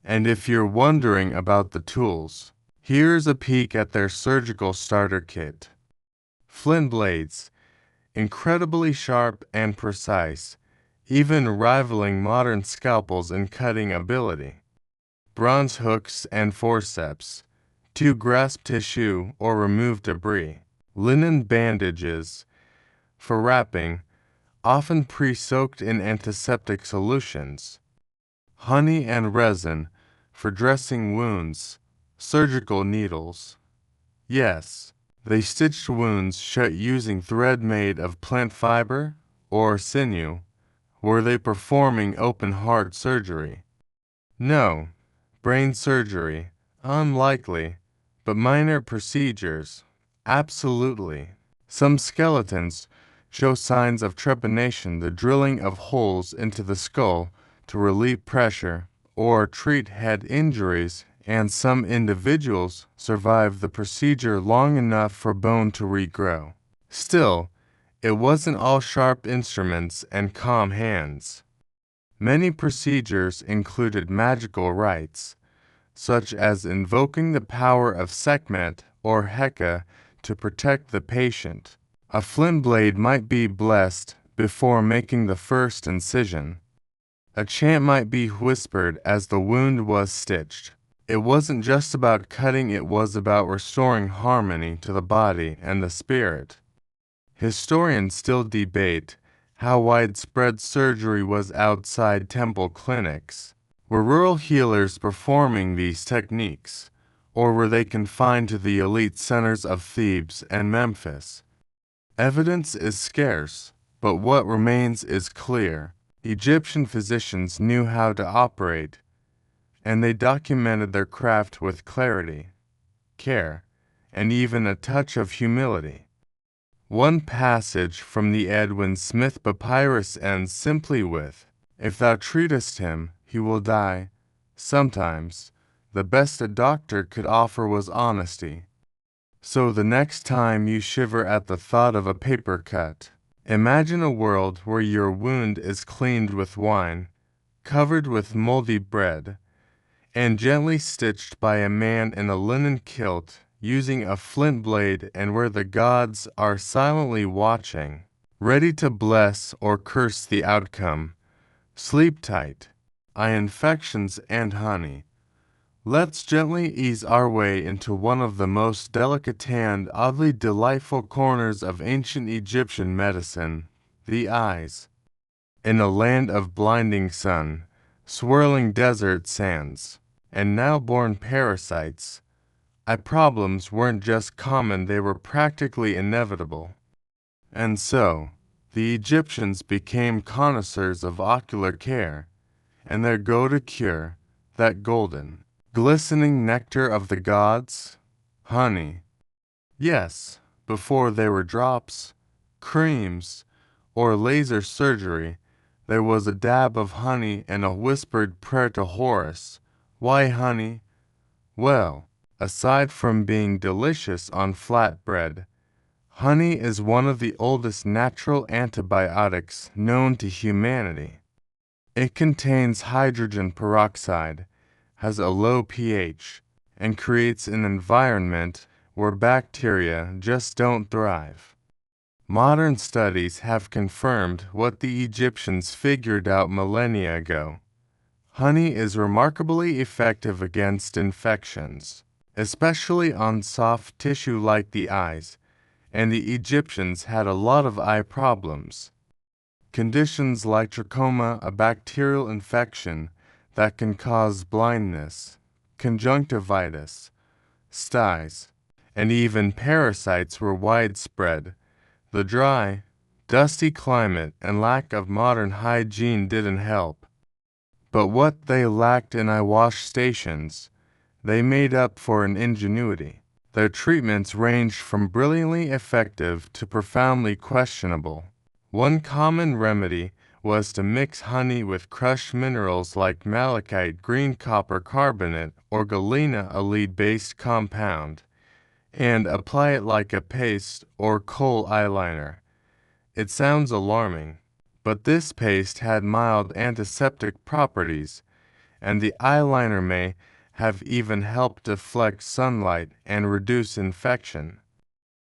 And if you're wondering about the tools, here's a peek at their surgical starter kit. Flint blades, incredibly sharp and precise, even rivaling modern scalpels in cutting ability. Bronze hooks and forceps, to grasp tissue or remove debris. Linen bandages, for wrapping, often pre-soaked in antiseptic solutions. Honey and resin, for dressing wounds. Surgical needles. Yes, they stitched wounds shut using thread made of plant fiber or sinew. Were they performing open-heart surgery? No. Brain surgery? Unlikely. But minor procedures? Absolutely. Some skeletons show signs of trepanation, the drilling of holes into the skull to relieve pressure or treat head injuries, and some individuals survive the procedure long enough for bone to regrow. Still, it wasn't all sharp instruments and calm hands. Many procedures included magical rites, such as invoking the power of Sekhmet or Heka to protect the patient. A flint blade might be blessed before making the first incision. A chant might be whispered as the wound was stitched. It wasn't just about cutting, it was about restoring harmony to the body and the spirit. Historians still debate how widespread surgery was outside temple clinics. Were rural healers performing these techniques, or were they confined to the elite centers of Thebes and Memphis? Evidence is scarce, but what remains is clear. Egyptian physicians knew how to operate, and they documented their craft with clarity, care, and even a touch of humility. One passage from the Edwin Smith papyrus ends simply with, "If thou treatest him, he will die." Sometimes, the best a doctor could offer was honesty. So the next time you shiver at the thought of a paper cut, imagine a world where your wound is cleaned with wine, covered with moldy bread, and gently stitched by a man in a linen kilt using a flint blade, and where the gods are silently watching, ready to bless or curse the outcome. Sleep tight. Eye infections and honey. Let's gently ease our way into one of the most delicate and oddly delightful corners of ancient Egyptian medicine, the eyes. In a land of blinding sun, swirling desert sands, and now-born parasites, eye problems weren't just common, they were practically inevitable. And so, the Egyptians became connoisseurs of ocular care, and their go-to cure, that golden, glistening nectar of the gods, honey. Yes, before there were drops, creams, or laser surgery, there was a dab of honey and a whispered prayer to Horus. Why honey? Well, aside from being delicious on flatbread, honey is one of the oldest natural antibiotics known to humanity. It contains hydrogen peroxide, has a low pH, and creates an environment where bacteria just don't thrive. Modern studies have confirmed what the Egyptians figured out millennia ago. Honey is remarkably effective against infections, especially on soft tissue like the eyes, and the Egyptians had a lot of eye problems. Conditions like trachoma, a bacterial infection that can cause blindness, conjunctivitis, styes, and even parasites were widespread. The dry, dusty climate and lack of modern hygiene didn't help. But what they lacked in eye wash stations, they made up for in ingenuity. Their treatments ranged from brilliantly effective to profoundly questionable. One common remedy was to mix honey with crushed minerals like malachite, green copper carbonate, or galena, a lead-based compound, and apply it like a paste or kohl eyeliner. It sounds alarming, but this paste had mild antiseptic properties, and the eyeliner may have even helped deflect sunlight and reduce infection.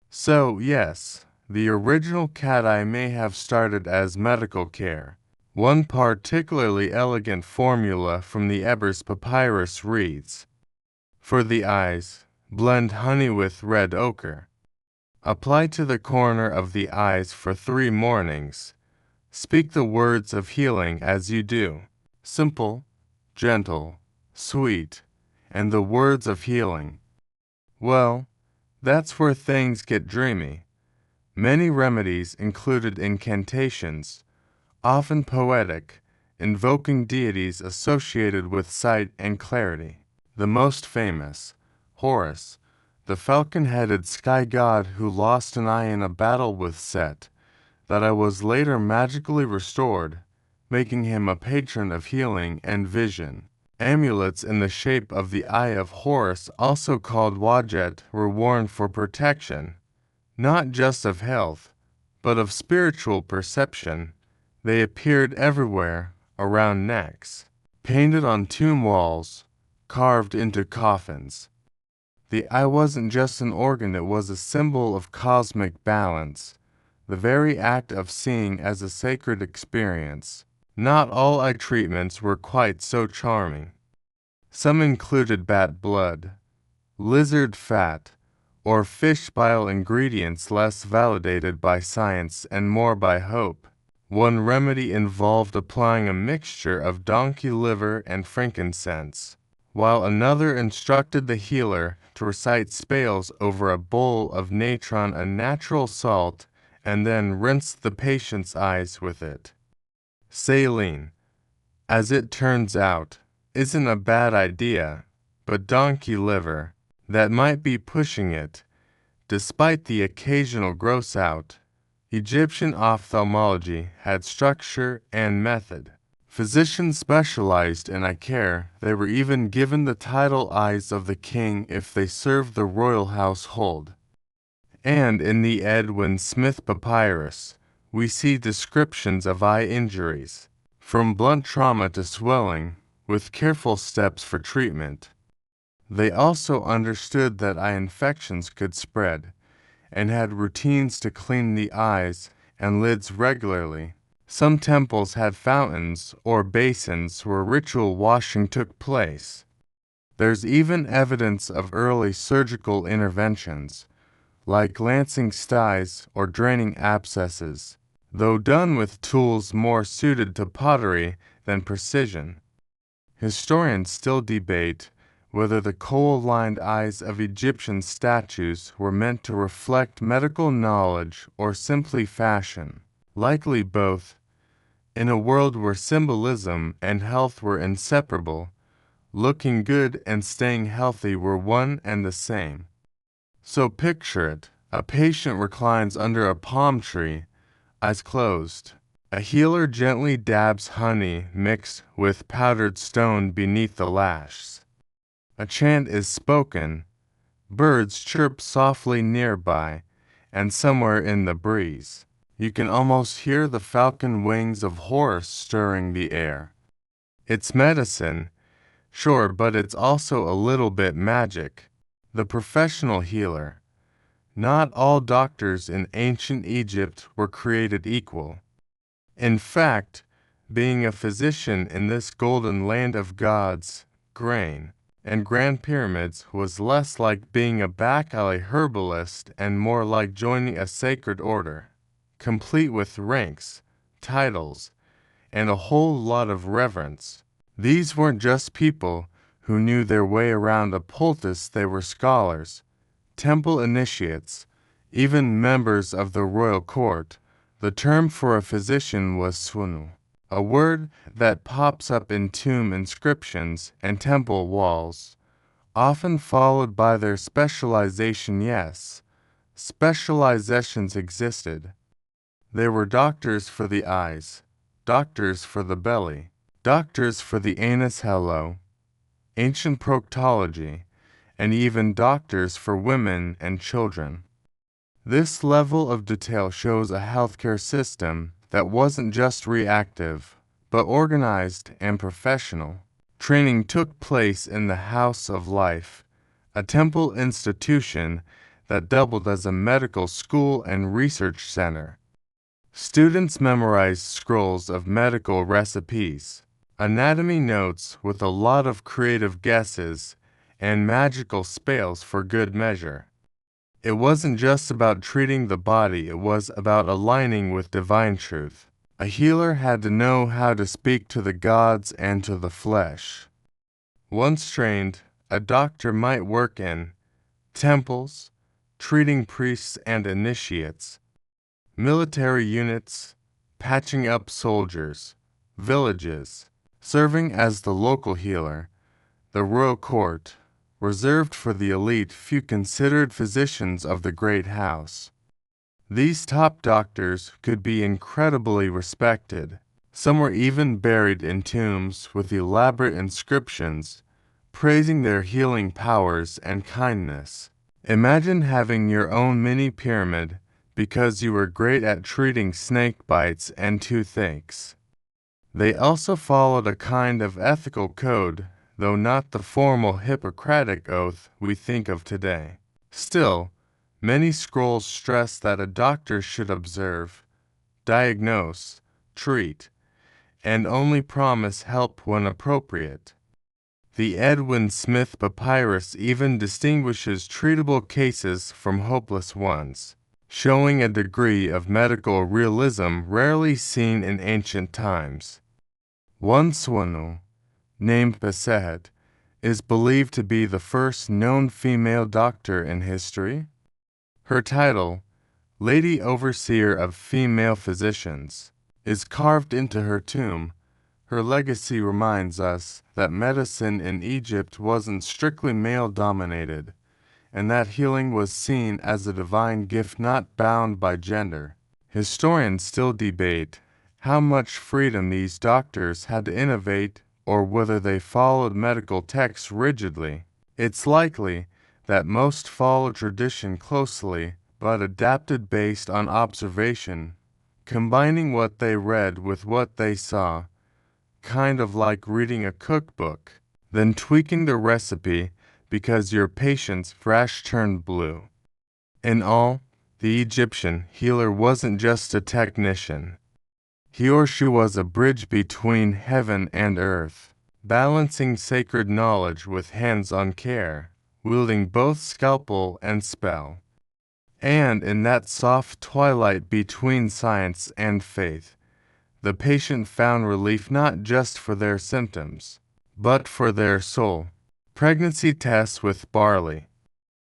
So, yes, the original cat eye may have started as medical care. One particularly elegant formula from the Ebers papyrus reads, "For the eyes, blend honey with red ochre. Apply to the corner of the eyes for 3 mornings. Speak the words of healing as you do. Simple, gentle, sweet, and the words of healing." Well, that's where things get dreamy. Many remedies included incantations, often poetic, invoking deities associated with sight and clarity. The most famous, Horus, the falcon-headed sky god who lost an eye in a battle with Set, that I was later magically restored, making him a patron of healing and vision. Amulets in the shape of the eye of Horus, also called wajet, were worn for protection, not just of health, but of spiritual perception. They appeared everywhere, around necks, painted on tomb walls, carved into coffins. The eye wasn't just an organ, it was a symbol of cosmic balance, the very act of seeing as a sacred experience. Not all eye treatments were quite so charming. Some included bat blood, lizard fat, or fish bile, ingredients less validated by science and more by hope. One remedy involved applying a mixture of donkey liver and frankincense, while another instructed the healer to recite spells over a bowl of natron, a natural salt, and then rinse the patient's eyes with it. Saline, as it turns out, isn't a bad idea, but donkey liver, that might be pushing it. Despite the occasional gross out, Egyptian ophthalmology had structure and method. Physicians specialized in eye care. They were even given the title Eyes of the King if they served the royal household. And in the Edwin Smith papyrus, we see descriptions of eye injuries, from blunt trauma to swelling, with careful steps for treatment. They also understood that eye infections could spread, and had routines to clean the eyes and lids regularly. Some temples had fountains or basins where ritual washing took place. There's even evidence of early surgical interventions, like lancing styes or draining abscesses, though done with tools more suited to pottery than precision. Historians still debate whether the kohl-lined eyes of Egyptian statues were meant to reflect medical knowledge or simply fashion. Likely both. In a world where symbolism and health were inseparable, looking good and staying healthy were one and the same. So picture it. A patient reclines under a palm tree, eyes closed. A healer gently dabs honey mixed with powdered stone beneath the lashes. A chant is spoken, birds chirp softly nearby, and somewhere in the breeze, you can almost hear the falcon wings of Horus stirring the air. It's medicine, sure, but it's also a little bit magic. The professional healer. Not all doctors in ancient Egypt were created equal. In fact, being a physician in this golden land of gods, grain, and Grand Pyramids was less like being a back alley herbalist and more like joining a sacred order, complete with ranks, titles, and a whole lot of reverence. These weren't just people who knew their way around a poultice, they were scholars, temple initiates, even members of the royal court. The term for a physician was swanu, a word that pops up in tomb inscriptions and temple walls, often followed by their specialization. Yes, specializations existed. There were doctors for the eyes, doctors for the belly, doctors for the anus, ancient proctology, and even doctors for women and children. This level of detail shows a healthcare system that wasn't just reactive, but organized and professional. Training took place in the House of Life, a temple institution that doubled as a medical school and research center. Students memorized scrolls of medical recipes, anatomy notes with a lot of creative guesses, and magical spells for good measure. It wasn't just about treating the body, it was about aligning with divine truth. A healer had to know how to speak to the gods and to the flesh. Once trained, a doctor might work in temples, treating priests and initiates, military units, patching up soldiers, villages, serving as the local healer, the royal court, reserved for the elite few considered physicians of the great house. These top doctors could be incredibly respected. Some were even buried in tombs with elaborate inscriptions, praising their healing powers and kindness. Imagine having your own mini pyramid because you were great at treating snake bites and toothaches. They also followed a kind of ethical code, though not the formal Hippocratic oath we think of today. Still, many scrolls stress that a doctor should observe, diagnose, treat, and only promise help when appropriate. The Edwin Smith Papyrus even distinguishes treatable cases from hopeless ones, showing a degree of medical realism rarely seen in ancient times. One swanu, named Sekhmet, is believed to be the first known female doctor in history. Her title, Lady Overseer of Female Physicians, is carved into her tomb. Her legacy reminds us that medicine in Egypt wasn't strictly male-dominated, and that healing was seen as a divine gift not bound by gender. Historians still debate how much freedom these doctors had to innovate or whether they followed medical texts rigidly. It's likely that most followed tradition closely but adapted based on observation, combining what they read with what they saw, kind of like reading a cookbook, then tweaking the recipe because your patient's rash turned blue. In all, the Egyptian healer wasn't just a technician. He or she was a bridge between heaven and earth, balancing sacred knowledge with hands-on care, wielding both scalpel and spell. And in that soft twilight between science and faith, the patient found relief not just for their symptoms, but for their soul. Pregnancy tests with barley.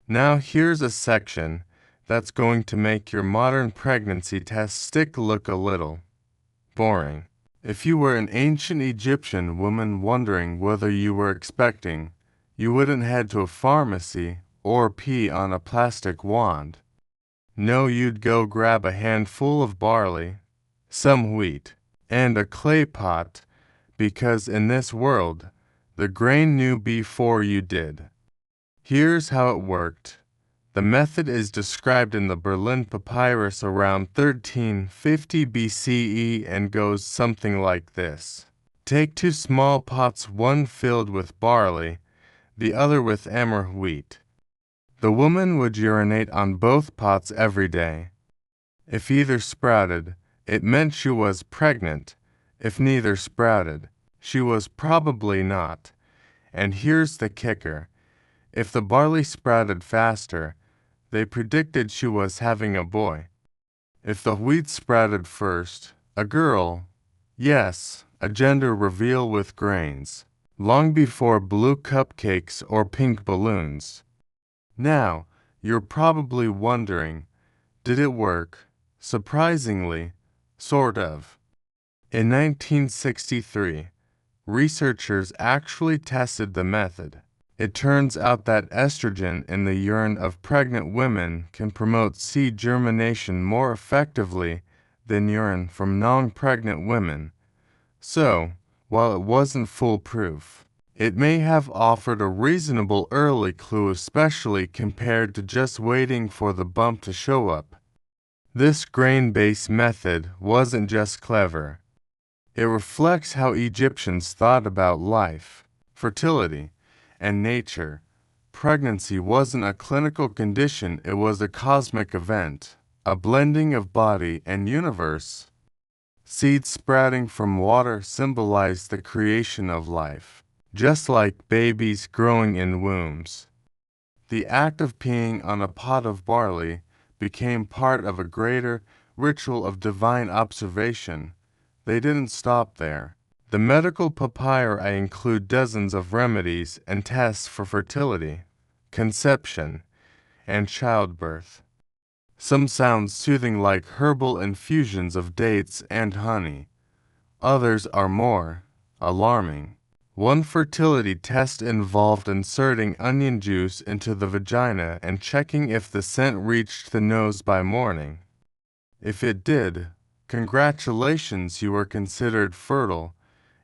Now here's a section that's going to make your modern pregnancy test stick look a little boring. If you were an ancient Egyptian woman wondering whether you were expecting, you wouldn't head to a pharmacy or pee on a plastic wand. No, you'd go grab a handful of barley, some wheat, and a clay pot, because in this world, the grain knew before you did. Here's how it worked. The method is described in the Berlin Papyrus around 1350 BCE and goes something like this. Take 2 small pots, one filled with barley, the other with emmer wheat. The woman would urinate on both pots every day. If either sprouted, it meant she was pregnant. If neither sprouted, she was probably not. And here's the kicker. If the barley sprouted faster, they predicted she was having a boy. If the wheat sprouted first, a girl. Yes, a gender reveal with grains, long before blue cupcakes or pink balloons. Now, you're probably wondering, did it work? Surprisingly, sort of. In 1963, researchers actually tested the method. It turns out that estrogen in the urine of pregnant women can promote seed germination more effectively than urine from non-pregnant women. So, while it wasn't foolproof, it may have offered a reasonable early clue, especially compared to just waiting for the bump to show up. This grain-based method wasn't just clever. It reflects how Egyptians thought about life, fertility, and nature. Pregnancy wasn't a clinical condition, it was a cosmic event, a blending of body and universe. Seeds sprouting from water symbolized the creation of life, just like babies growing in wombs. The act of peeing on a pot of barley became part of a greater ritual of divine observation. They didn't stop there. The medical papyri include dozens of remedies and tests for fertility, conception, and childbirth. Some sound soothing like herbal infusions of dates and honey. Others are more alarming. One fertility test involved inserting onion juice into the vagina and checking if the scent reached the nose by morning. If it did, congratulations, you were considered fertile.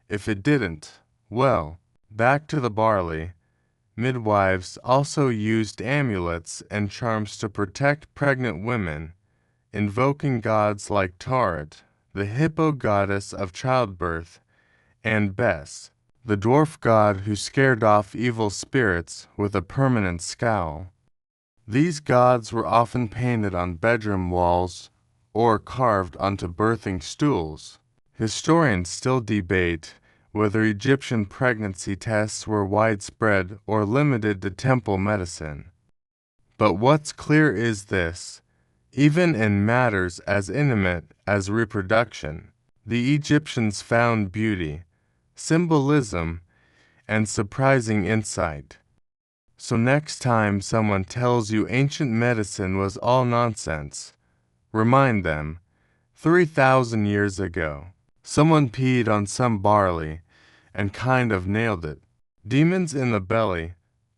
If it didn't, well, back to the barley. Midwives also used amulets and charms to protect pregnant women, invoking gods like Thoth, the hippo goddess of childbirth, and Bes, the dwarf god who scared off evil spirits with a permanent scowl. These gods were often painted on bedroom walls or carved onto birthing stools. Historians still debate whether Egyptian pregnancy tests were widespread or limited to temple medicine. But what's clear is this: even in matters as intimate as reproduction, the Egyptians found beauty, symbolism, and surprising insight. So next time someone tells you ancient medicine was all nonsense, remind them, 3,000 years ago, someone peed on some barley and kind of nailed it. Demons in the belly.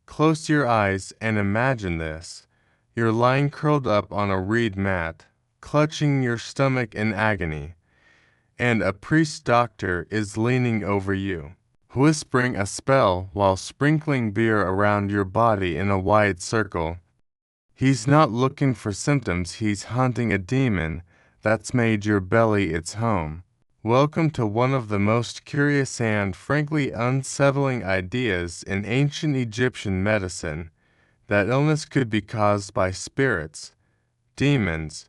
Close your eyes and imagine this. You're lying curled up on a reed mat, clutching your stomach in agony, and a priest doctor is leaning over you, whispering a spell while sprinkling beer around your body in a wide circle. He's not looking for symptoms, he's hunting a demon that's made your belly its home. Welcome to one of the most curious and frankly unsettling ideas in ancient Egyptian medicine, that illness could be caused by spirits, demons,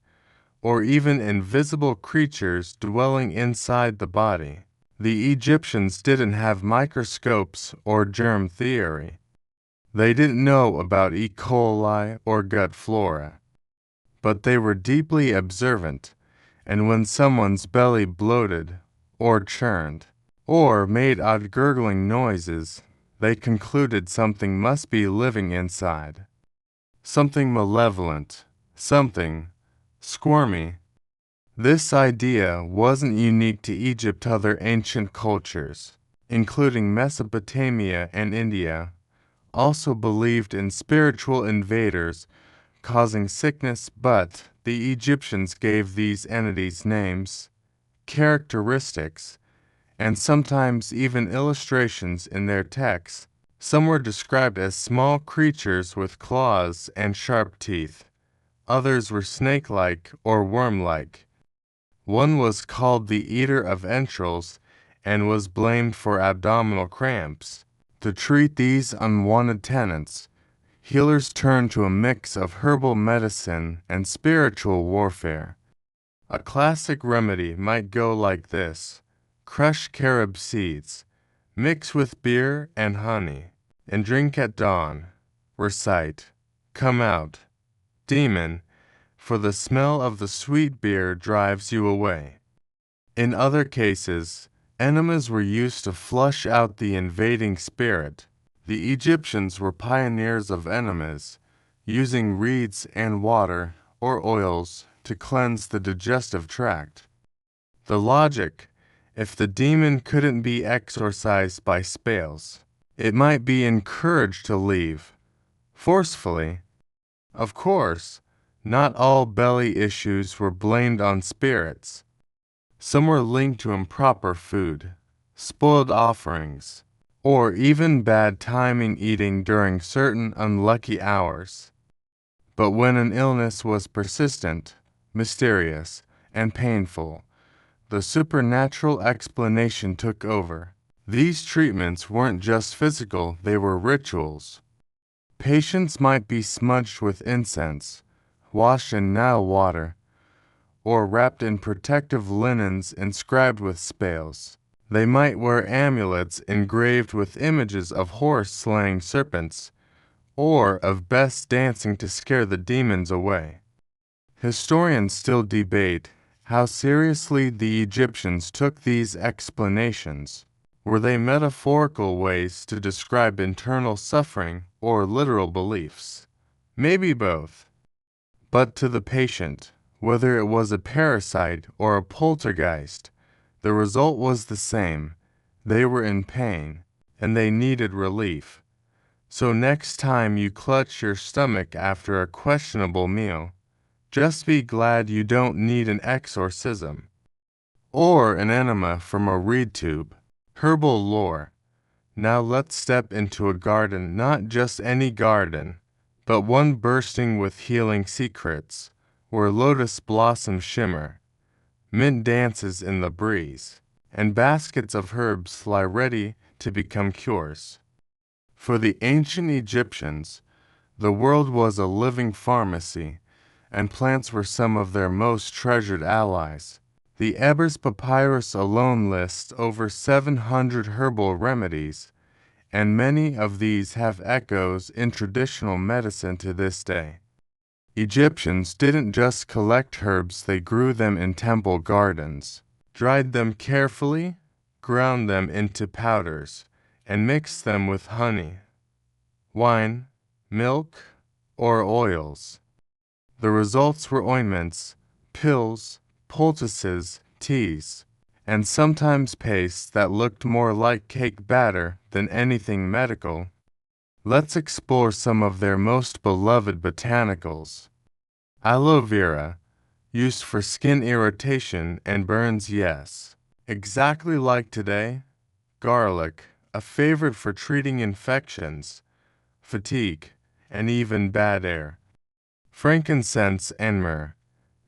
or even invisible creatures dwelling inside the body. The Egyptians didn't have microscopes or germ theory. They didn't know about E. coli or gut flora. But they were deeply observant, and when someone's belly bloated, or churned, or made odd gurgling noises, they concluded something must be living inside. Something malevolent, something squirmy. This idea wasn't unique to Egypt. Other ancient cultures, including Mesopotamia and India, also believed in spiritual invaders causing sickness, but the Egyptians gave these entities names, characteristics, and sometimes even illustrations in their texts. Some were described as small creatures with claws and sharp teeth. Others were snake-like or worm-like. One was called the eater of entrails and was blamed for abdominal cramps. To treat these unwanted tenants, healers turned to a mix of herbal medicine and spiritual warfare. A classic remedy might go like this: crush carob seeds, Mix with beer and honey, and drink at dawn. Recite, "Come out, demon," for the smell of the sweet beer drives you away. In other cases, enemas were used to flush out the invading spirit. The Egyptians were pioneers of enemas, using reeds and water or oils to cleanse the digestive tract. The logic: if the demon couldn't be exorcised by spells, it might be encouraged to leave, forcefully. Of course, not all belly issues were blamed on spirits. Some were linked to improper food, spoiled offerings, or even bad timing eating during certain unlucky hours. But when an illness was persistent, mysterious, and painful, the supernatural explanation took over. These treatments weren't just physical, they were rituals. Patients might be smudged with incense, washed in Nile water, or wrapped in protective linens inscribed with spells. They might wear amulets engraved with images of horse-slaying serpents, or of Bess dancing to scare the demons away. Historians still debate how seriously the Egyptians took these explanations. Were they metaphorical ways to describe internal suffering or literal beliefs? Maybe both. But to the patient, whether it was a parasite or a poltergeist, the result was the same. They were in pain, and they needed relief. So next time you clutch your stomach after a questionable meal, just be glad you don't need an exorcism or an enema from a reed tube. Herbal lore. Now let's step into a garden, not just any garden, but one bursting with healing secrets, where lotus blossoms shimmer, mint dances in the breeze, and baskets of herbs lie ready to become cures. For the ancient Egyptians, the world was a living pharmacy, and plants were some of their most treasured allies. The Ebers Papyrus alone lists over 700 herbal remedies, and many of these have echoes in traditional medicine to this day. Egyptians didn't just collect herbs, they grew them in temple gardens, dried them carefully, ground them into powders, and mixed them with honey, wine, milk, or oils. The results were ointments, pills, poultices, teas, and sometimes pastes that looked more like cake batter than anything medical. Let's explore some of their most beloved botanicals. Aloe vera, used for skin irritation and burns, yes. Exactly like today. Garlic, a favorite for treating infections, fatigue, and even bad air. Frankincense and myrrh,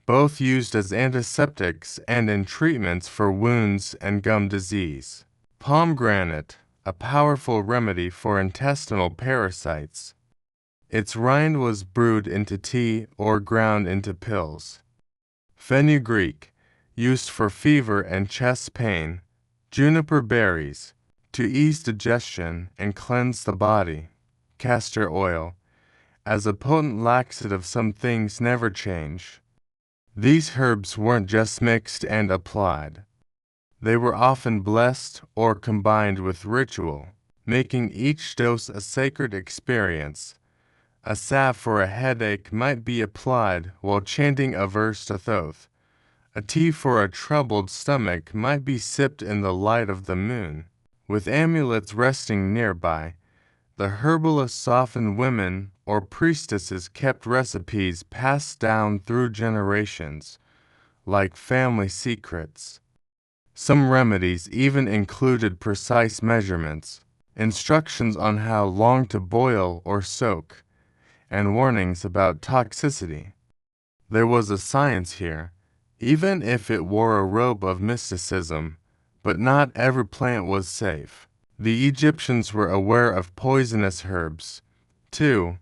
both used as antiseptics and in treatments for wounds and gum disease. Pomegranate, a powerful remedy for intestinal parasites. Its rind was brewed into tea or ground into pills. Fenugreek, used for fever and chest pain. Juniper berries, to ease digestion and cleanse the body. Castor oil, as a potent laxative. Some things never change. These herbs weren't just mixed and applied. They were often blessed or combined with ritual, making each dose a sacred experience. A salve for a headache might be applied while chanting a verse to Thoth. A tea for a troubled stomach might be sipped in the light of the moon. With amulets resting nearby, the herbalists, often women or priestesses, kept recipes passed down through generations, like family secrets. Some remedies even included precise measurements, instructions on how long to boil or soak, and warnings about toxicity. There was a science here, even if it wore a robe of mysticism, but not every plant was safe. The Egyptians were aware of poisonous herbs, too.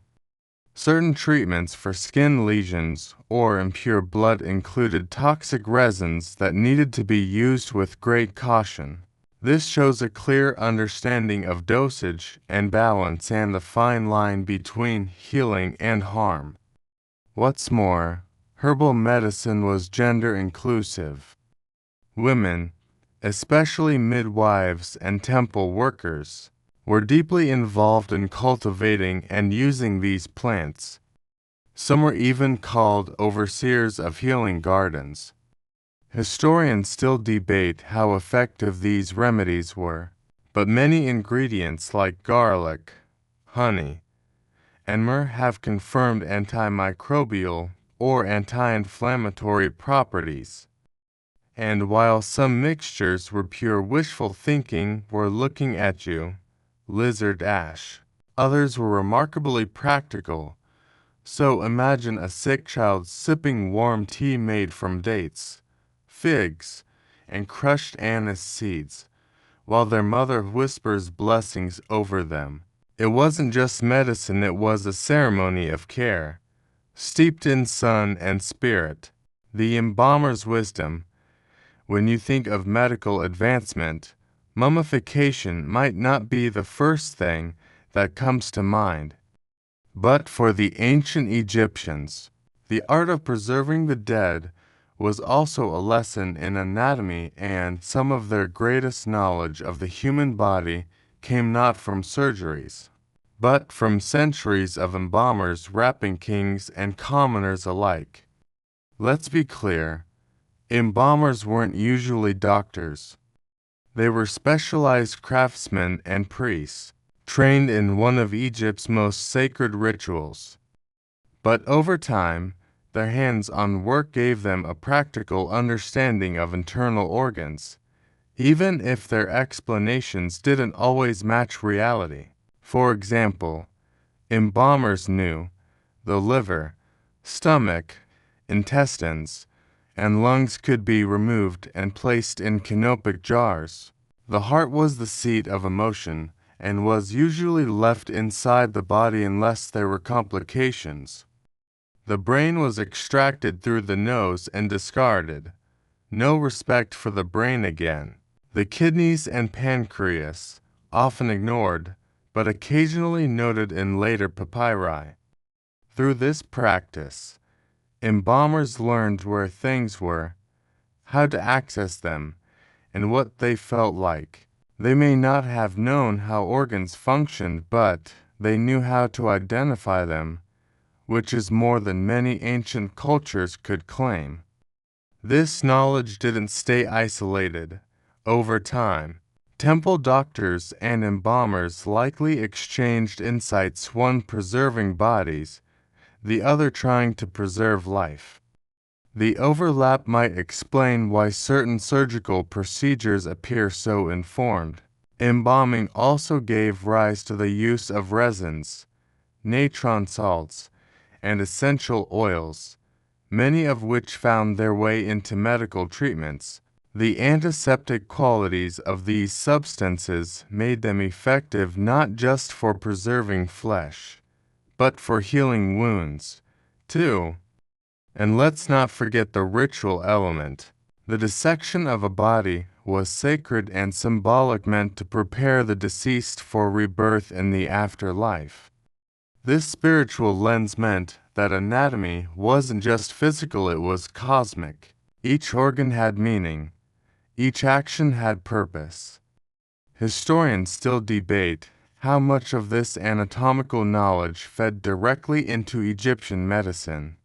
Certain treatments for skin lesions or impure blood included toxic resins that needed to be used with great caution. This shows a clear understanding of dosage and balance and the fine line between healing and harm. What's more, herbal medicine was gender inclusive. Women, especially midwives and temple workers, were deeply involved in cultivating and using these plants. Some were even called overseers of healing gardens. Historians still debate how effective these remedies were, but many ingredients like garlic, honey, and myrrh have confirmed antimicrobial or anti-inflammatory properties. And while some mixtures were pure wishful thinking, we're looking at you, lizard ash. Others were remarkably practical. So imagine a sick child sipping warm tea made from dates, figs, and crushed anise seeds, while their mother whispers blessings over them. It wasn't just medicine, it was a ceremony of care, steeped in sun and spirit. The embalmer's wisdom. When you think of medical advancement, mummification might not be the first thing that comes to mind. But for the ancient Egyptians, the art of preserving the dead was also a lesson in anatomy, and some of their greatest knowledge of the human body came not from surgeries, but from centuries of embalmers wrapping kings and commoners alike. Let's be clear, embalmers weren't usually doctors. They were specialized craftsmen and priests, trained in one of Egypt's most sacred rituals. But over time, their hands-on work gave them a practical understanding of internal organs, even if their explanations didn't always match reality. For example, embalmers knew the liver, stomach, intestines, and lungs could be removed and placed in canopic jars. The heart was the seat of emotion and was usually left inside the body unless there were complications. The brain was extracted through the nose and discarded. No respect for the brain again. The kidneys and pancreas, often ignored, but occasionally noted in later papyri. Through this practice, embalmers learned where things were, how to access them, and what they felt like. They may not have known how organs functioned, but they knew how to identify them, which is more than many ancient cultures could claim. This knowledge didn't stay isolated. Over time, temple doctors and embalmers likely exchanged insights, one preserving bodies, the other trying to preserve life. The overlap might explain why certain surgical procedures appear so informed. Embalming also gave rise to the use of resins, natron salts, and essential oils, many of which found their way into medical treatments. The antiseptic qualities of these substances made them effective not just for preserving flesh, but for healing wounds, too. And let's not forget the ritual element. The dissection of a body was sacred and symbolic, meant to prepare the deceased for rebirth in the afterlife. This spiritual lens meant that anatomy wasn't just physical, it was cosmic. Each organ had meaning. Each action had purpose. Historians still debate how much of this anatomical knowledge fed directly into Egyptian medicine.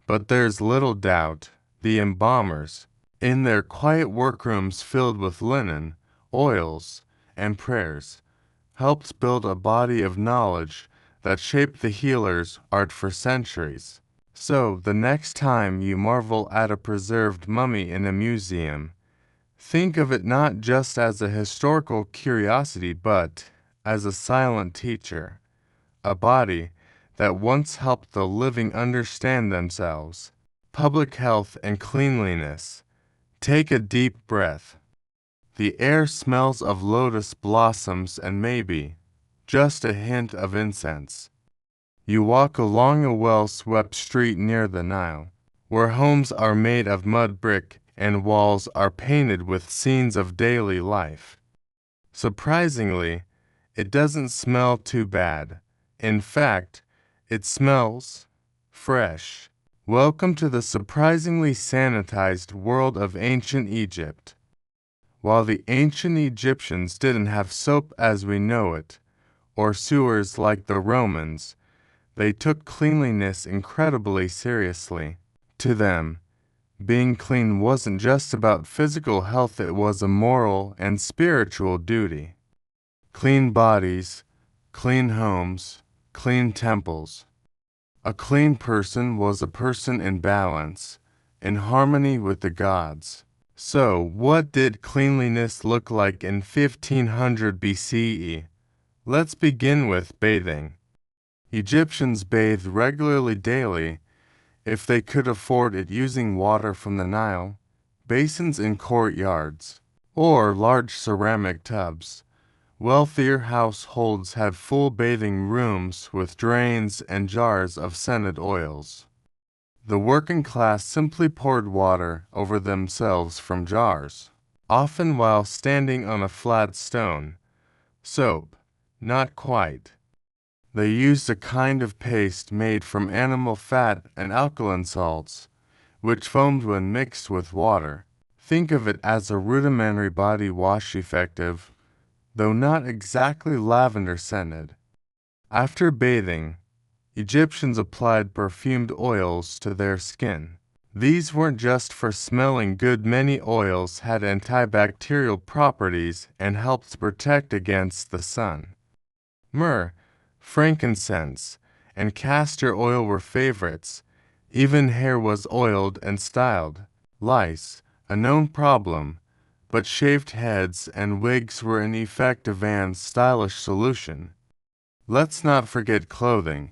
But there's little doubt the embalmers, in their quiet workrooms filled with linen, oils, and prayers, helped build a body of knowledge that shaped the healer's art for centuries. So, the next time you marvel at a preserved mummy in a museum, think of it not just as a historical curiosity but as a silent teacher, a body that once helped the living understand themselves. Public health and cleanliness. Take a deep breath. The air smells of lotus blossoms and maybe just a hint of incense. You walk along a well-swept street near the Nile, where homes are made of mud brick and walls are painted with scenes of daily life. Surprisingly, it doesn't smell too bad. In fact, it smells fresh. Welcome to the surprisingly sanitized world of ancient Egypt. While the ancient Egyptians didn't have soap as we know it, or sewers like the Romans, they took cleanliness incredibly seriously. To them, being clean wasn't just about physical health, it was a moral and spiritual duty. Clean bodies, clean homes, clean temples. A clean person was a person in balance, in harmony with the gods. So, what did cleanliness look like in 1500 BCE? Let's begin with bathing. Egyptians bathed regularly daily, if they could afford it, using water from the Nile, basins in courtyards, or large ceramic tubs. Wealthier households had full bathing rooms with drains and jars of scented oils. The working class simply poured water over themselves from jars, often while standing on a flat stone. Soap, not quite. They used a kind of paste made from animal fat and alkaline salts, which foamed when mixed with water. Think of it as a rudimentary body wash, effective, though not exactly lavender scented. After bathing, Egyptians applied perfumed oils to their skin. These weren't just for smelling good. Many oils had antibacterial properties and helped protect against the sun. Myrrh, frankincense, and castor oil were favorites. Even hair was oiled and styled. Lice, a known problem, but shaved heads and wigs were an effective and stylish solution. Let's not forget clothing.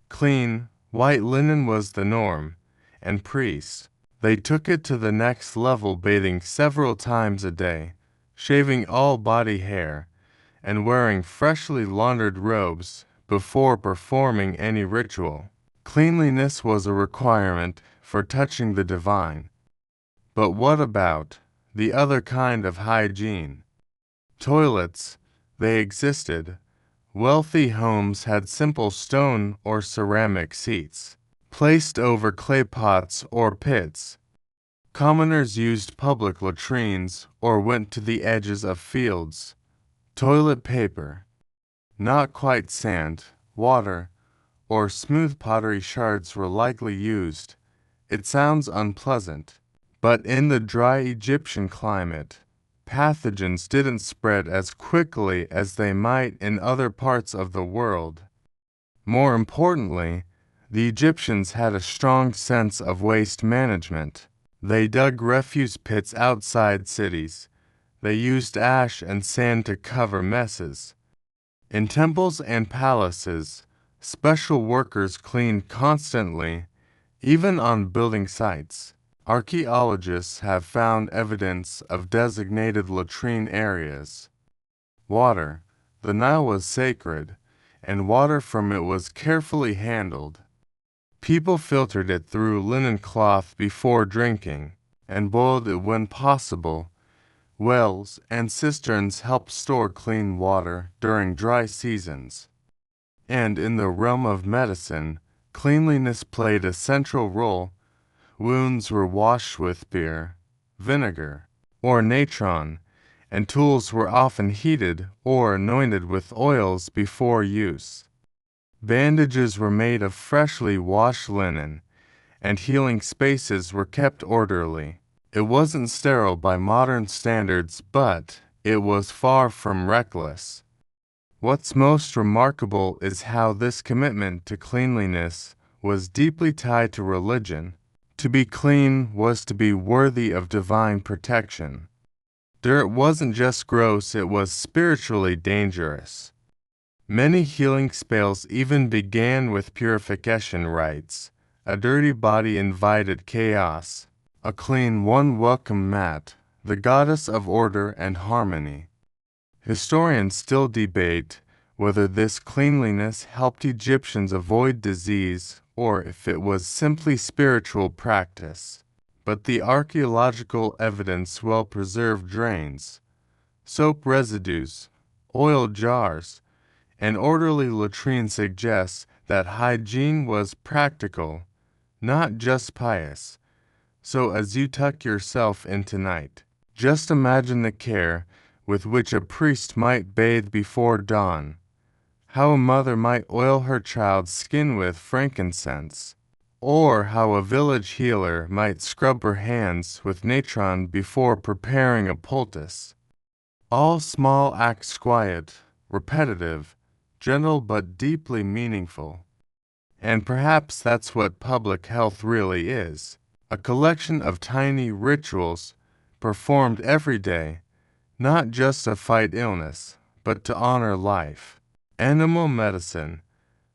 Clean, white linen was the norm, and priests, they took it to the next level, bathing several times a day, shaving all body hair, and wearing freshly laundered robes before performing any ritual. Cleanliness was a requirement for touching the divine. But what about the other kind of hygiene? Toilets, they existed. Wealthy homes had simple stone or ceramic seats, placed over clay pots or pits. Commoners used public latrines or went to the edges of fields. Toilet paper, not quite sand, water, or smooth pottery shards were likely used. It sounds unpleasant, but in the dry Egyptian climate, pathogens didn't spread as quickly as they might in other parts of the world. More importantly, the Egyptians had a strong sense of waste management. They dug refuse pits outside cities. They used ash and sand to cover messes. In temples and palaces, special workers cleaned constantly, even on building sites. Archaeologists have found evidence of designated latrine areas. Water. The Nile was sacred, and water from it was carefully handled. People filtered it through linen cloth before drinking, and boiled it when possible. Wells and cisterns helped store clean water during dry seasons. And in the realm of medicine, cleanliness played a central role. Wounds were washed with beer, vinegar, or natron, and tools were often heated or anointed with oils before use. Bandages were made of freshly washed linen, and healing spaces were kept orderly. It wasn't sterile by modern standards, but it was far from reckless. What's most remarkable is how this commitment to cleanliness was deeply tied to religion. To be clean was to be worthy of divine protection. Dirt wasn't just gross, it was spiritually dangerous. Many healing spells even began with purification rites. A dirty body invited chaos. A clean one welcomed Mat, the goddess of order and harmony. Historians still debate whether this cleanliness helped Egyptians avoid disease or if it was simply spiritual practice. but the archaeological evidence well-preserved drains, soap residues, oil jars, and orderly latrines suggest that hygiene was practical, not just pious. So as you tuck yourself in tonight, just imagine the care with which a priest might bathe before dawn, how a mother might oil her child's skin with frankincense, or how a village healer might scrub her hands with natron before preparing a poultice. All small acts quiet, repetitive, gentle but deeply meaningful. And perhaps that's what public health really is, a collection of tiny rituals performed every day, not just to fight illness, but to honor life. Animal medicine.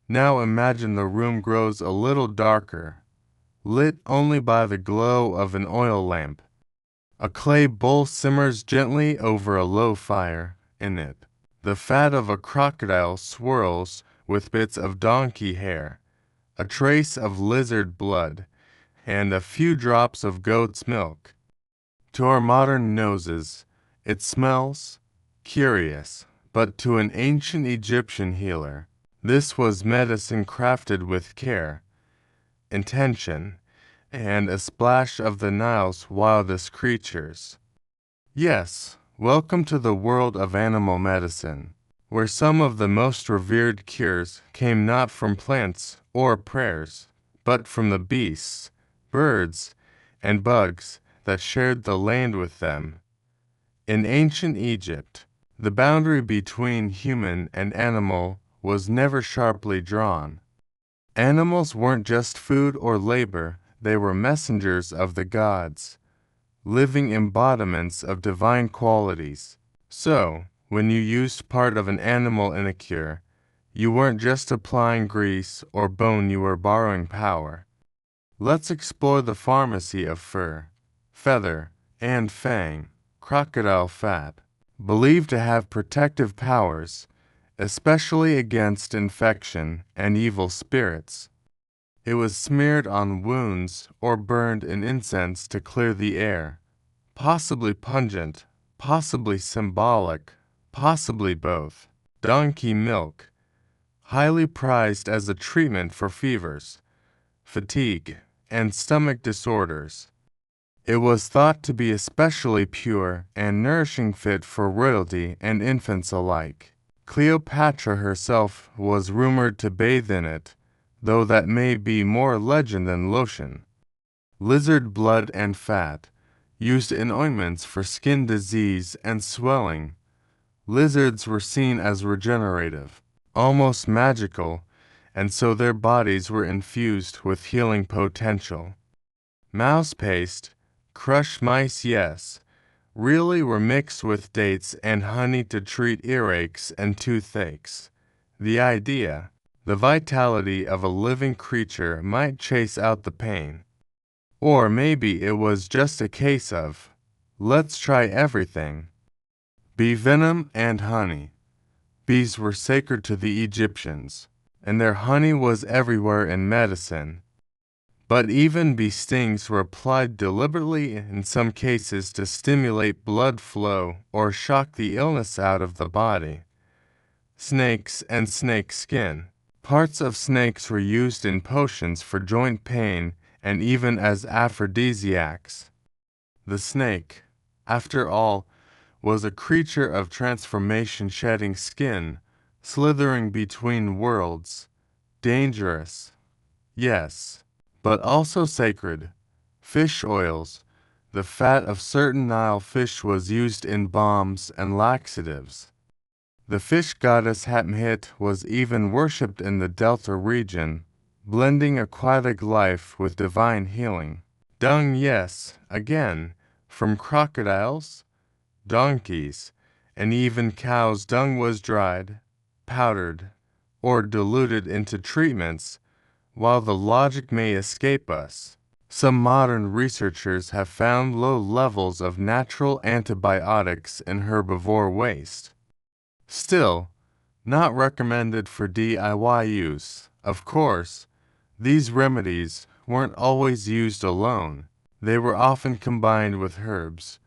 Now imagine the room grows a little darker, lit only by the glow of an oil lamp. A clay bowl simmers gently over a low fire. In it, the fat of a crocodile swirls with bits of donkey hair, a trace of lizard blood, and a few drops of goat's milk. To our modern noses, it smells curious, but to an ancient Egyptian healer, this was medicine crafted with care, intention, and a splash of the Nile's wildest creatures. Yes, welcome to the world of animal medicine, where some of the most revered cures came not from plants or prayers, but from the beasts, birds, and bugs that shared the land with them. In ancient Egypt, the boundary between human and animal was never sharply drawn. Animals weren't just food or labor, they were messengers of the gods, living embodiments of divine qualities. So, when you used part of an animal in a cure, you weren't just applying grease or bone, you were borrowing power. Let's explore the pharmacy of fur, feather, and fang. Crocodile fat, believed to have protective powers, especially against infection and evil spirits. It was smeared on wounds or burned in incense to clear the air. Possibly pungent, possibly symbolic, possibly both. Donkey milk, highly prized as a treatment for fevers, fatigue, and stomach disorders. It was thought to be especially pure and nourishing, fit for royalty and infants alike. Cleopatra herself was rumored to bathe in it, though that may be more legend than lotion. Lizard blood and fat, used in ointments for skin disease and swelling. Lizards were seen as regenerative, almost magical, and so their bodies were infused with healing potential. Mouse paste, crushed mice, yes, really were mixed with dates and honey to treat earaches and toothaches. The idea, the vitality of a living creature might chase out the pain. Or maybe it was just a case of, let's try everything. Bee venom and honey. Bees were sacred to the Egyptians, and their honey was everywhere in medicine. But even bee stings were applied deliberately in some cases to stimulate blood flow or shock the illness out of the body. Snakes and snake skin. Parts of snakes were used in potions for joint pain and even as aphrodisiacs. The snake, after all, was a creature of transformation, shedding skin, slithering between worlds. Dangerous, yes, but also sacred. Fish oils. The fat of certain Nile fish was used in balms and laxatives. The fish goddess Hatmhit was even worshipped in the Delta region, blending aquatic life with divine healing. Dung, yes, again, from crocodiles, donkeys, and even cows. Dung was dried, powdered, or diluted into treatments. While the logic may escape us, some modern researchers have found low levels of natural antibiotics in herbivore waste. Still, not recommended for DIY use. Of course, these remedies weren't always used alone. They were often combined with herbs,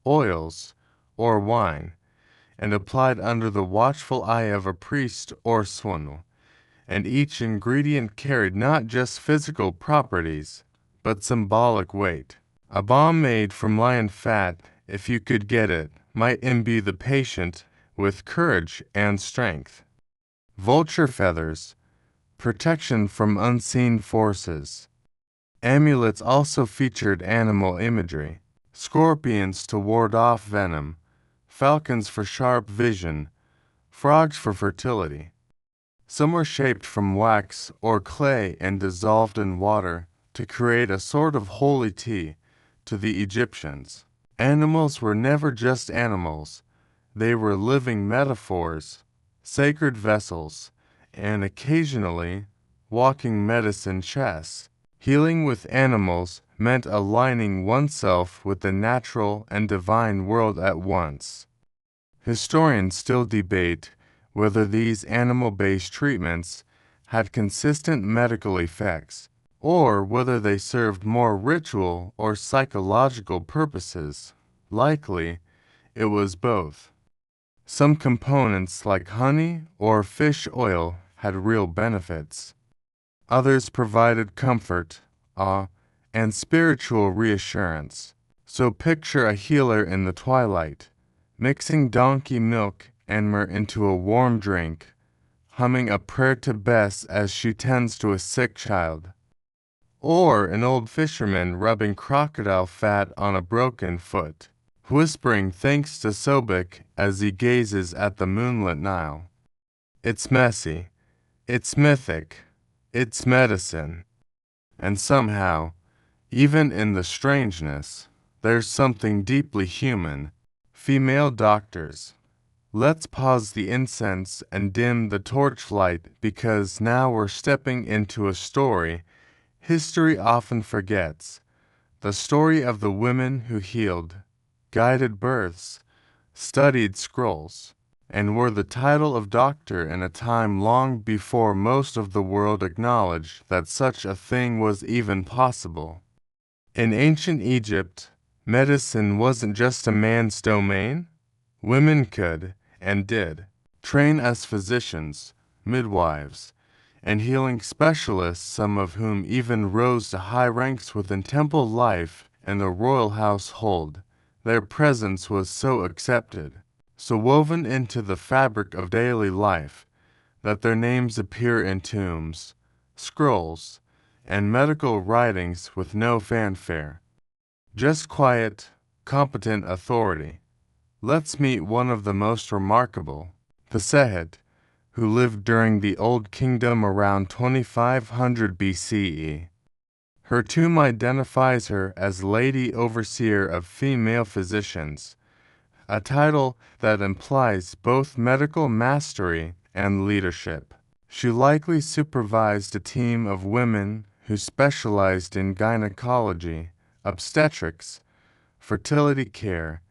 oils, or wine, and applied under the watchful eye of a priest or swannel, and each ingredient carried not just physical properties, but symbolic weight. A balm made from lion fat, if you could get it, might imbue the patient with courage and strength. Vulture feathers, protection from unseen forces. Amulets also featured animal imagery: scorpions to ward off venom, falcons for sharp vision, frogs for fertility. Some were shaped from wax or clay and dissolved in water to create a sort of holy tea to the Egyptians. Animals were never just animals, they were living metaphors, sacred vessels, and occasionally walking medicine chests. Healing with animals meant aligning oneself with the natural and divine world at once. Historians still debate whether these animal-based treatments had consistent medical effects, or whether they served more ritual or psychological purposes. Likely, it was both. Some components like honey or fish oil had real benefits. Others provided comfort, awe, and spiritual reassurance. So picture a healer in the twilight, mixing donkey milk and myrrh into a warm drink, humming a prayer to Bess as she tends to a sick child. Or an old fisherman rubbing crocodile fat on a broken foot, whispering thanks to Sobek as he gazes at the moonlit Nile. It's messy, it's mythic, it's medicine. And somehow, even in the strangeness, there's something deeply human. Female doctors. Let's pause the incense and dim the torchlight, because now we're stepping into a story history often forgets. The story of the women who healed, guided births, studied scrolls, and were the title of doctor in a time long before most of the world acknowledged that such a thing was even possible. In ancient Egypt, medicine wasn't just a man's domain. Women could, and did, train as physicians, midwives, and healing specialists, some of whom even rose to high ranks within temple life and the royal household. Their presence was so accepted, so woven into the fabric of daily life, that their names appear in tombs, scrolls, and medical writings with no fanfare. Just quiet, competent authority. Let's meet one of the most remarkable, the Sekhmet, who lived during the Old Kingdom around 2500 BCE. Her tomb identifies her as Lady Overseer of Female Physicians, a title that implies both medical mastery and leadership. She likely supervised a team of women who specialized in gynecology, obstetrics, fertility care,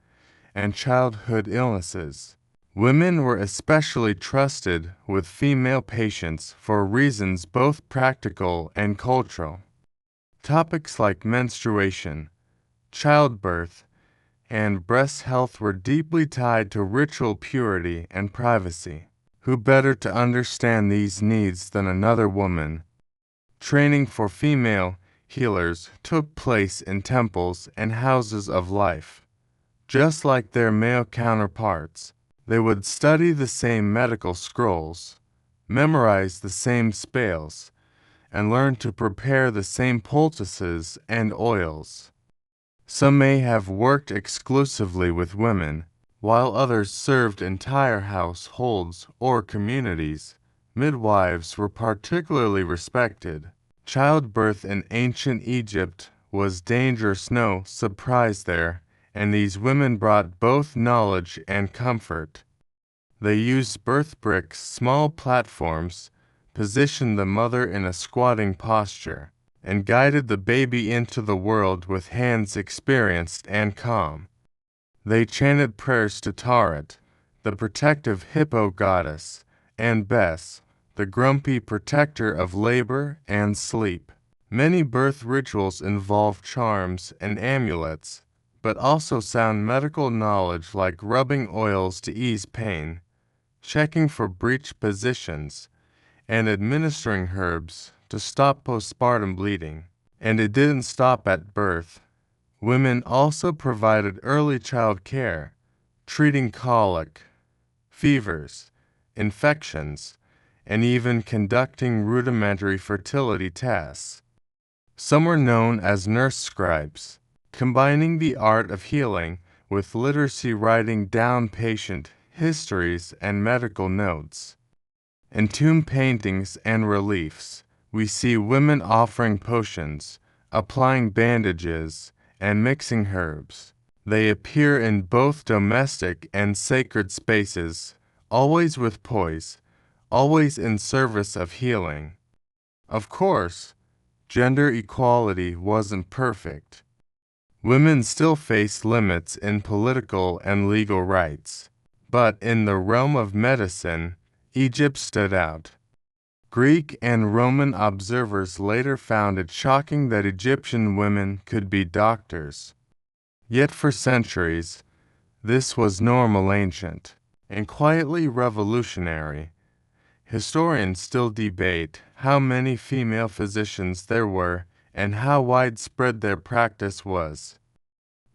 and childhood illnesses. Women were especially trusted with female patients for reasons both practical and cultural. Topics like menstruation, childbirth, and breast health were deeply tied to ritual purity and privacy. Who better to understand these needs than another woman? Training for female healers took place in temples and houses of life. Just like their male counterparts, they would study the same medical scrolls, memorize the same spells, and learn to prepare the same poultices and oils. Some may have worked exclusively with women, while others served entire households or communities. Midwives were particularly respected. Childbirth in ancient Egypt was dangerous, no surprise there, and these women brought both knowledge and comfort. They used birth bricks, small platforms, positioned the mother in a squatting posture, and guided the baby into the world with hands experienced and calm. They chanted prayers to Taret, the protective hippo goddess, and Bes, the grumpy protector of labor and sleep. Many birth rituals involve charms and amulets, but also sound medical knowledge like rubbing oils to ease pain, checking for breech positions, and administering herbs to stop postpartum bleeding. And it didn't stop at birth. Women also provided early child care, treating colic, fevers, infections, and even conducting rudimentary fertility tests. Some were known as nurse scribes, combining the art of healing with literacy, writing down patient histories and medical notes. In tomb paintings and reliefs, we see women offering potions, applying bandages, and mixing herbs. They appear in both domestic and sacred spaces, always with poise, always in service of healing. Of course, gender equality wasn't perfect. Women still faced limits in political and legal rights. But in the realm of medicine, Egypt stood out. Greek and Roman observers later found it shocking that Egyptian women could be doctors. Yet for centuries, this was normal, ancient, and quietly revolutionary. Historians still debate how many female physicians there were and how widespread their practice was.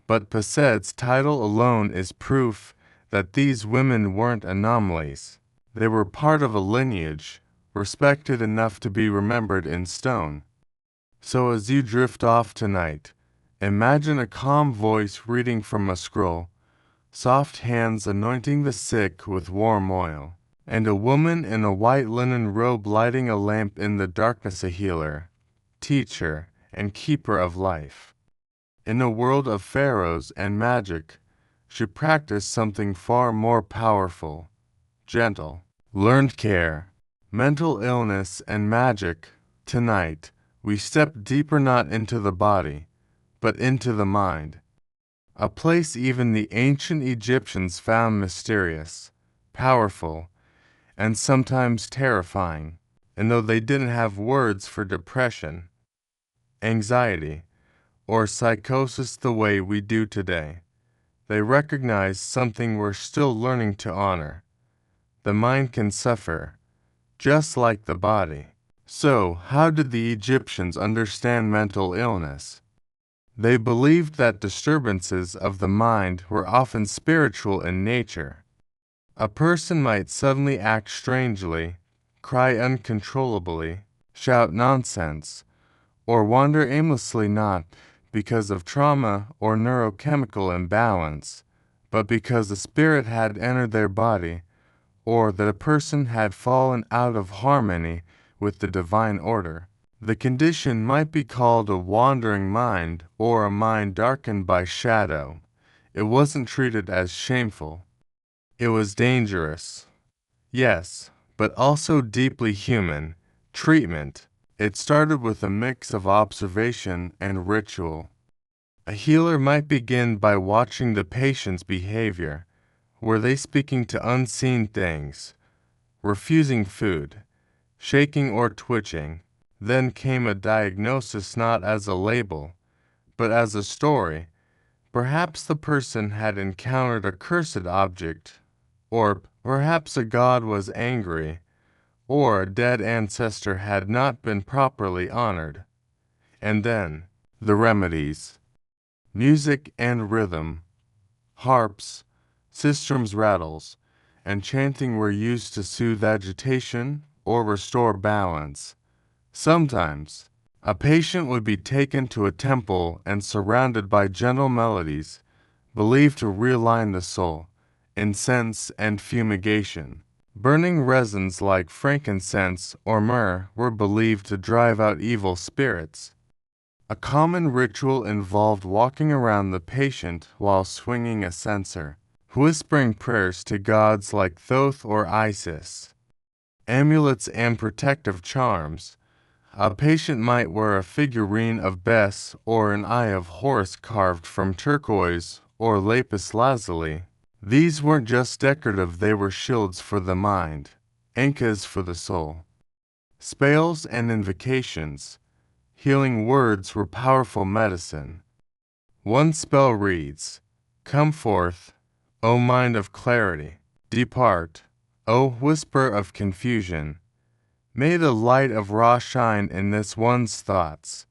But Paset's title alone is proof that these women weren't anomalies. They were part of a lineage, respected enough to be remembered in stone. So as you drift off tonight, imagine a calm voice reading from a scroll, soft hands anointing the sick with warm oil, and a woman in a white linen robe lighting a lamp in the darkness, a healer, teacher, and keeper of life. In a world of pharaohs and magic, she practiced something far more powerful, gentle, learned care, mental illness, and magic. Tonight, we step deeper, not into the body, but into the mind. A place even the ancient Egyptians found mysterious, powerful, and sometimes terrifying. And though they didn't have words for depression, anxiety, or psychosis the way we do today, they recognized something we're still learning to honor. The mind can suffer, just like the body. So, how did the Egyptians understand mental illness? They believed that disturbances of the mind were often spiritual in nature. A person might suddenly act strangely, cry uncontrollably, shout nonsense, or wander aimlessly, not because of trauma or neurochemical imbalance, but because the spirit had entered their body, or that a person had fallen out of harmony with the divine order. The condition might be called a wandering mind or a mind darkened by shadow. It wasn't treated as shameful. It was dangerous. Yes, but also deeply human. Treatment. It started with a mix of observation and ritual. A healer might begin by watching the patient's behavior. Were they speaking to unseen things, refusing food, shaking or twitching? Then came a diagnosis, not as a label, but as a story. Perhaps the person had encountered a cursed object, or perhaps a god was angry, or a dead ancestor had not been properly honored. And then, the remedies. Music and rhythm, harps, sistrums, rattles, and chanting were used to soothe agitation or restore balance. Sometimes, a patient would be taken to a temple and surrounded by gentle melodies, believed to realign the soul, incense and fumigation. Burning resins like frankincense or myrrh were believed to drive out evil spirits. A common ritual involved walking around the patient while swinging a censer, whispering prayers to gods like Thoth or Isis. Amulets and protective charms. A patient might wear a figurine of Bes or an eye of Horus carved from turquoise or lapis lazuli. These weren't just decorative, they were shields for the mind, anchors for the soul. Spells and invocations. healing words were powerful medicine. One spell reads, "Come forth, O mind of clarity, depart, O whisper of confusion. May the light of Ra shine in this one's thoughts."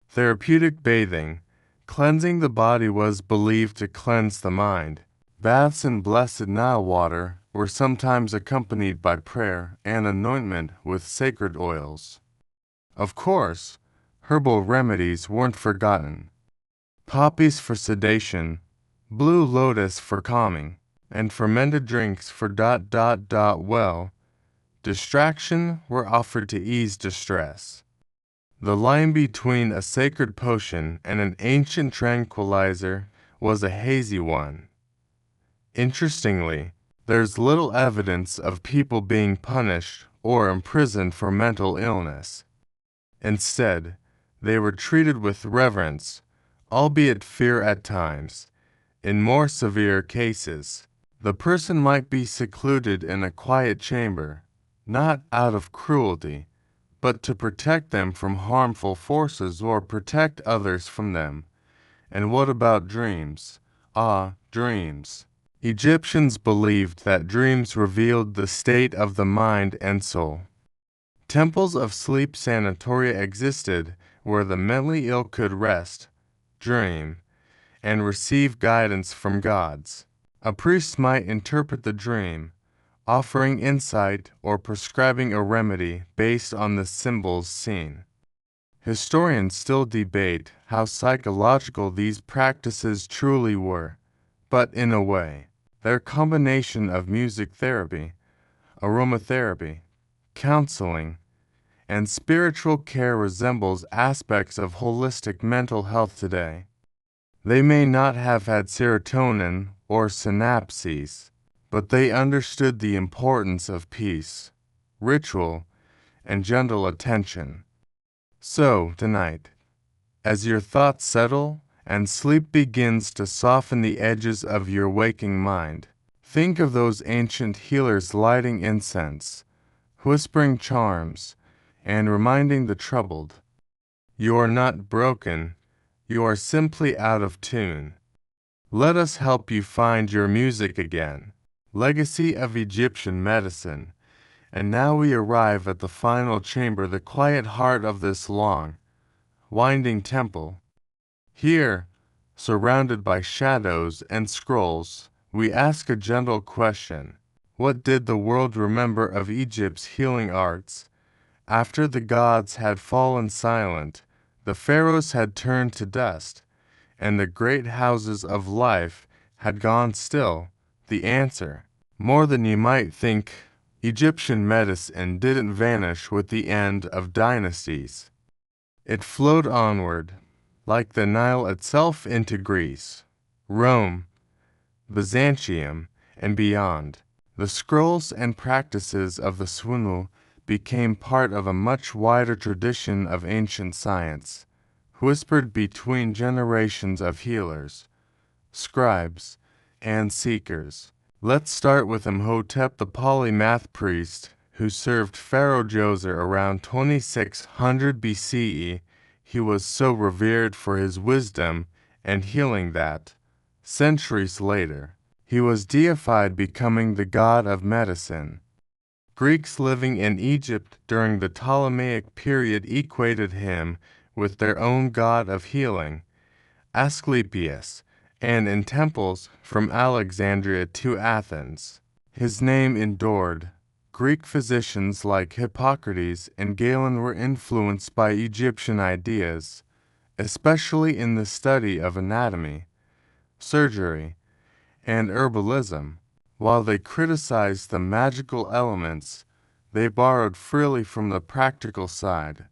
Therapeutic bathing, cleansing the body, was believed to cleanse the mind. Baths in blessed Nile water were sometimes accompanied by prayer and anointment with sacred oils. Of course, herbal remedies weren't forgotten. Poppies for sedation, blue lotus for calming, and fermented drinks for distraction were offered to ease distress. The line between a sacred potion and an ancient tranquilizer was a hazy one. Interestingly, there's little evidence of people being punished or imprisoned for mental illness. Instead, they were treated with reverence, albeit fear at times. In more severe cases, the person might be secluded in a quiet chamber, not out of cruelty, but to protect them from harmful forces or protect others from them. And what about dreams? Dreams. Egyptians believed that dreams revealed the state of the mind and soul. Temples of sleep sanatoria existed where the mentally ill could rest, dream, and receive guidance from gods. A priest might interpret the dream, offering insight or prescribing a remedy based on the symbols seen. Historians still debate how psychological these practices truly were, but in a way, their combination of music therapy, aromatherapy, counseling, and spiritual care resembles aspects of holistic mental health today. They may not have had serotonin or synapses, but they understood the importance of peace, ritual, and gentle attention. So, tonight, as your thoughts settle and sleep begins to soften the edges of your waking mind, think of those ancient healers lighting incense, whispering charms, and reminding the troubled, you are not broken, you are simply out of tune. Let us help you find your music again. Legacy of Egyptian medicine. And now we arrive at the final chamber, the quiet heart of this long, winding temple. Here, surrounded by shadows and scrolls, we ask a gentle question. What did the world remember of Egypt's healing arts? After the gods had fallen silent, the pharaohs had turned to dust, and the great houses of life had gone still, the answer, more than you might think, Egyptian medicine didn't vanish with the end of dynasties. It flowed onward, like the Nile itself, into Greece, Rome, Byzantium, and beyond. The scrolls and practices of the Swunu became part of a much wider tradition of ancient science, whispered between generations of healers, scribes, and seekers. Let's start with Imhotep, the polymath priest who served Pharaoh Djoser around 2600 BCE. He was so revered for his wisdom and healing that, centuries later, he was deified, becoming the god of medicine. Greeks living in Egypt during the Ptolemaic period equated him with their own god of healing, Asclepius, and in temples from Alexandria to Athens, his name endured. Greek physicians like Hippocrates and Galen were influenced by Egyptian ideas, especially in the study of anatomy, surgery, and herbalism. While they criticized the magical elements, they borrowed freely from the practical side,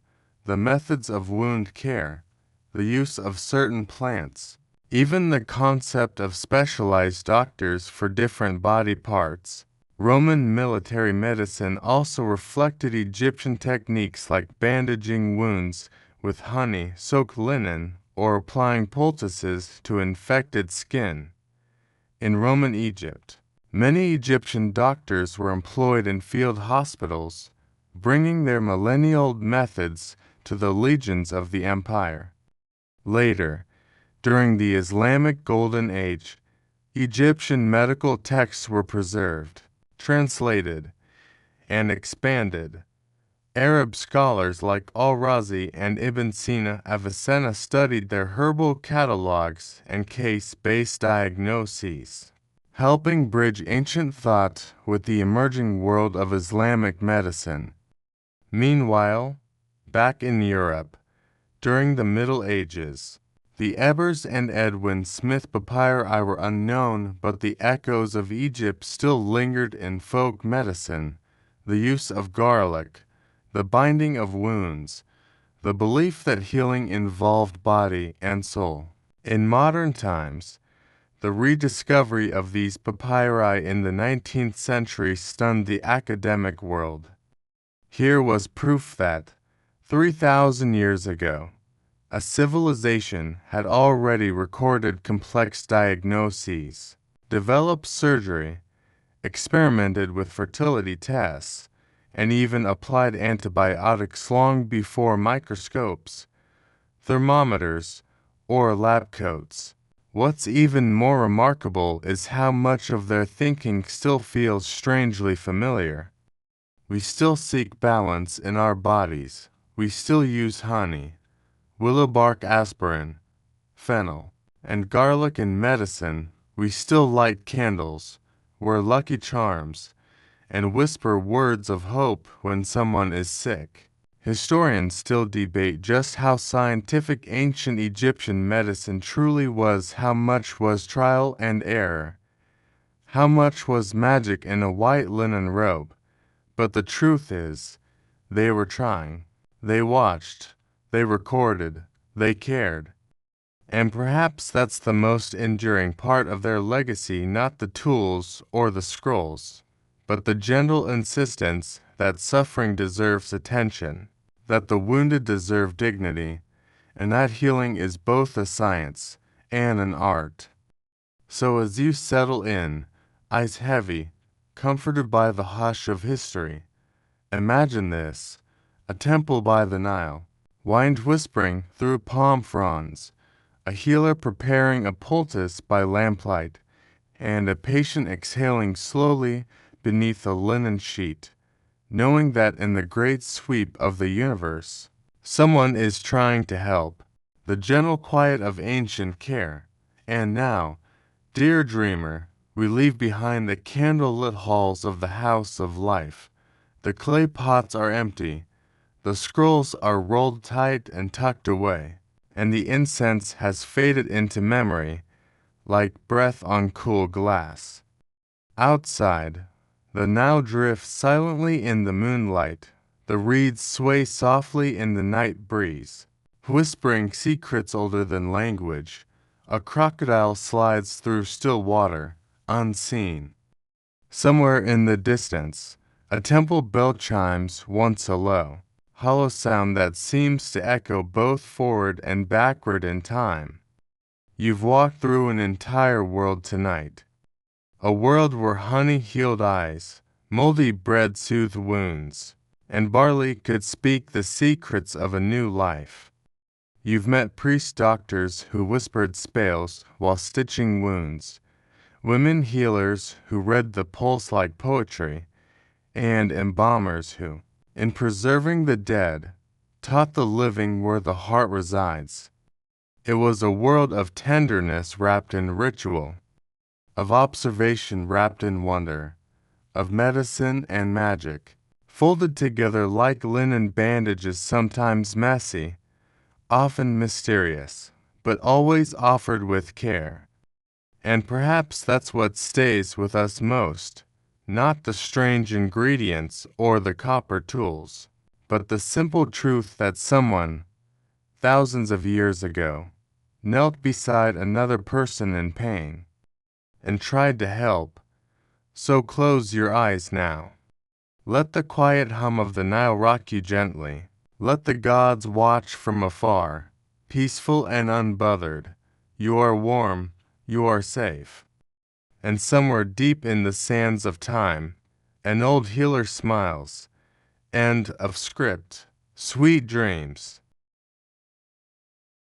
the methods of wound care, the use of certain plants, even the concept of specialized doctors for different body parts. Roman military medicine also reflected Egyptian techniques like bandaging wounds with honey-soaked linen or applying poultices to infected skin. In Roman Egypt, many Egyptian doctors were employed in field hospitals, bringing their millennial methods to the legions of the empire. Later, during the Islamic Golden Age, Egyptian medical texts were preserved, translated, and expanded. Arab scholars like Al-Razi and Ibn Sina Avicenna studied their herbal catalogues and case-based diagnoses, helping bridge ancient thought with the emerging world of Islamic medicine. Meanwhile, back in Europe, during the Middle Ages, the Ebers and Edwin Smith papyri were unknown, but the echoes of Egypt still lingered in folk medicine. The use of garlic, the binding of wounds, the belief that healing involved body and soul. In modern times, the rediscovery of these papyri in the 19th century stunned the academic world. Here was proof that, 3,000 years ago, a civilization had already recorded complex diagnoses, developed surgery, experimented with fertility tests, and even applied antibiotics long before microscopes, thermometers, or lab coats. What's even more remarkable is how much of their thinking still feels strangely familiar. We still seek balance in our bodies. We still use honey, willow bark aspirin, fennel, and garlic in medicine. We still light candles, wear lucky charms, and whisper words of hope when someone is sick. Historians still debate just how scientific ancient Egyptian medicine truly was, how much was trial and error, how much was magic in a white linen robe. But the truth is, they were trying. They watched, they recorded, they cared. And perhaps that's the most enduring part of their legacy, not the tools or the scrolls, but the gentle insistence that suffering deserves attention, that the wounded deserve dignity, and that healing is both a science and an art. So as you settle in, eyes heavy, comforted by the hush of history, imagine this: a temple by the Nile, wind whispering through palm fronds, a healer preparing a poultice by lamplight, and a patient exhaling slowly beneath a linen sheet, knowing that in the great sweep of the universe, someone is trying to help. The gentle quiet of ancient care. And now, dear dreamer, we leave behind the candle-lit halls of the house of life. The clay pots are empty, the scrolls are rolled tight and tucked away, and the incense has faded into memory like breath on cool glass. Outside, the Nile drifts silently in the moonlight. The reeds sway softly in the night breeze, whispering secrets older than language. A crocodile slides through still water, unseen. Somewhere in the distance, a temple bell chimes once a low, hollow sound that seems to echo both forward and backward in time. You've walked through an entire world tonight. A world where honey healed eyes, moldy bread soothed wounds, and barley could speak the secrets of a new life. You've met priest-doctors who whispered spells while stitching wounds, women healers who read the pulse like poetry, and embalmers who, in preserving the dead, taught the living where the heart resides. It was a world of tenderness wrapped in ritual, of observation wrapped in wonder, of medicine and magic, folded together like linen bandages, sometimes messy, often mysterious, but always offered with care. And perhaps that's what stays with us most, not the strange ingredients or the copper tools, but the simple truth that someone, thousands of years ago, knelt beside another person in pain and tried to help. So close your eyes now. Let the quiet hum of the Nile rock you gently. Let the gods watch from afar, peaceful and unbothered. You are warm, you are safe. And somewhere deep in the sands of time, an old healer smiles. End of script. Sweet dreams.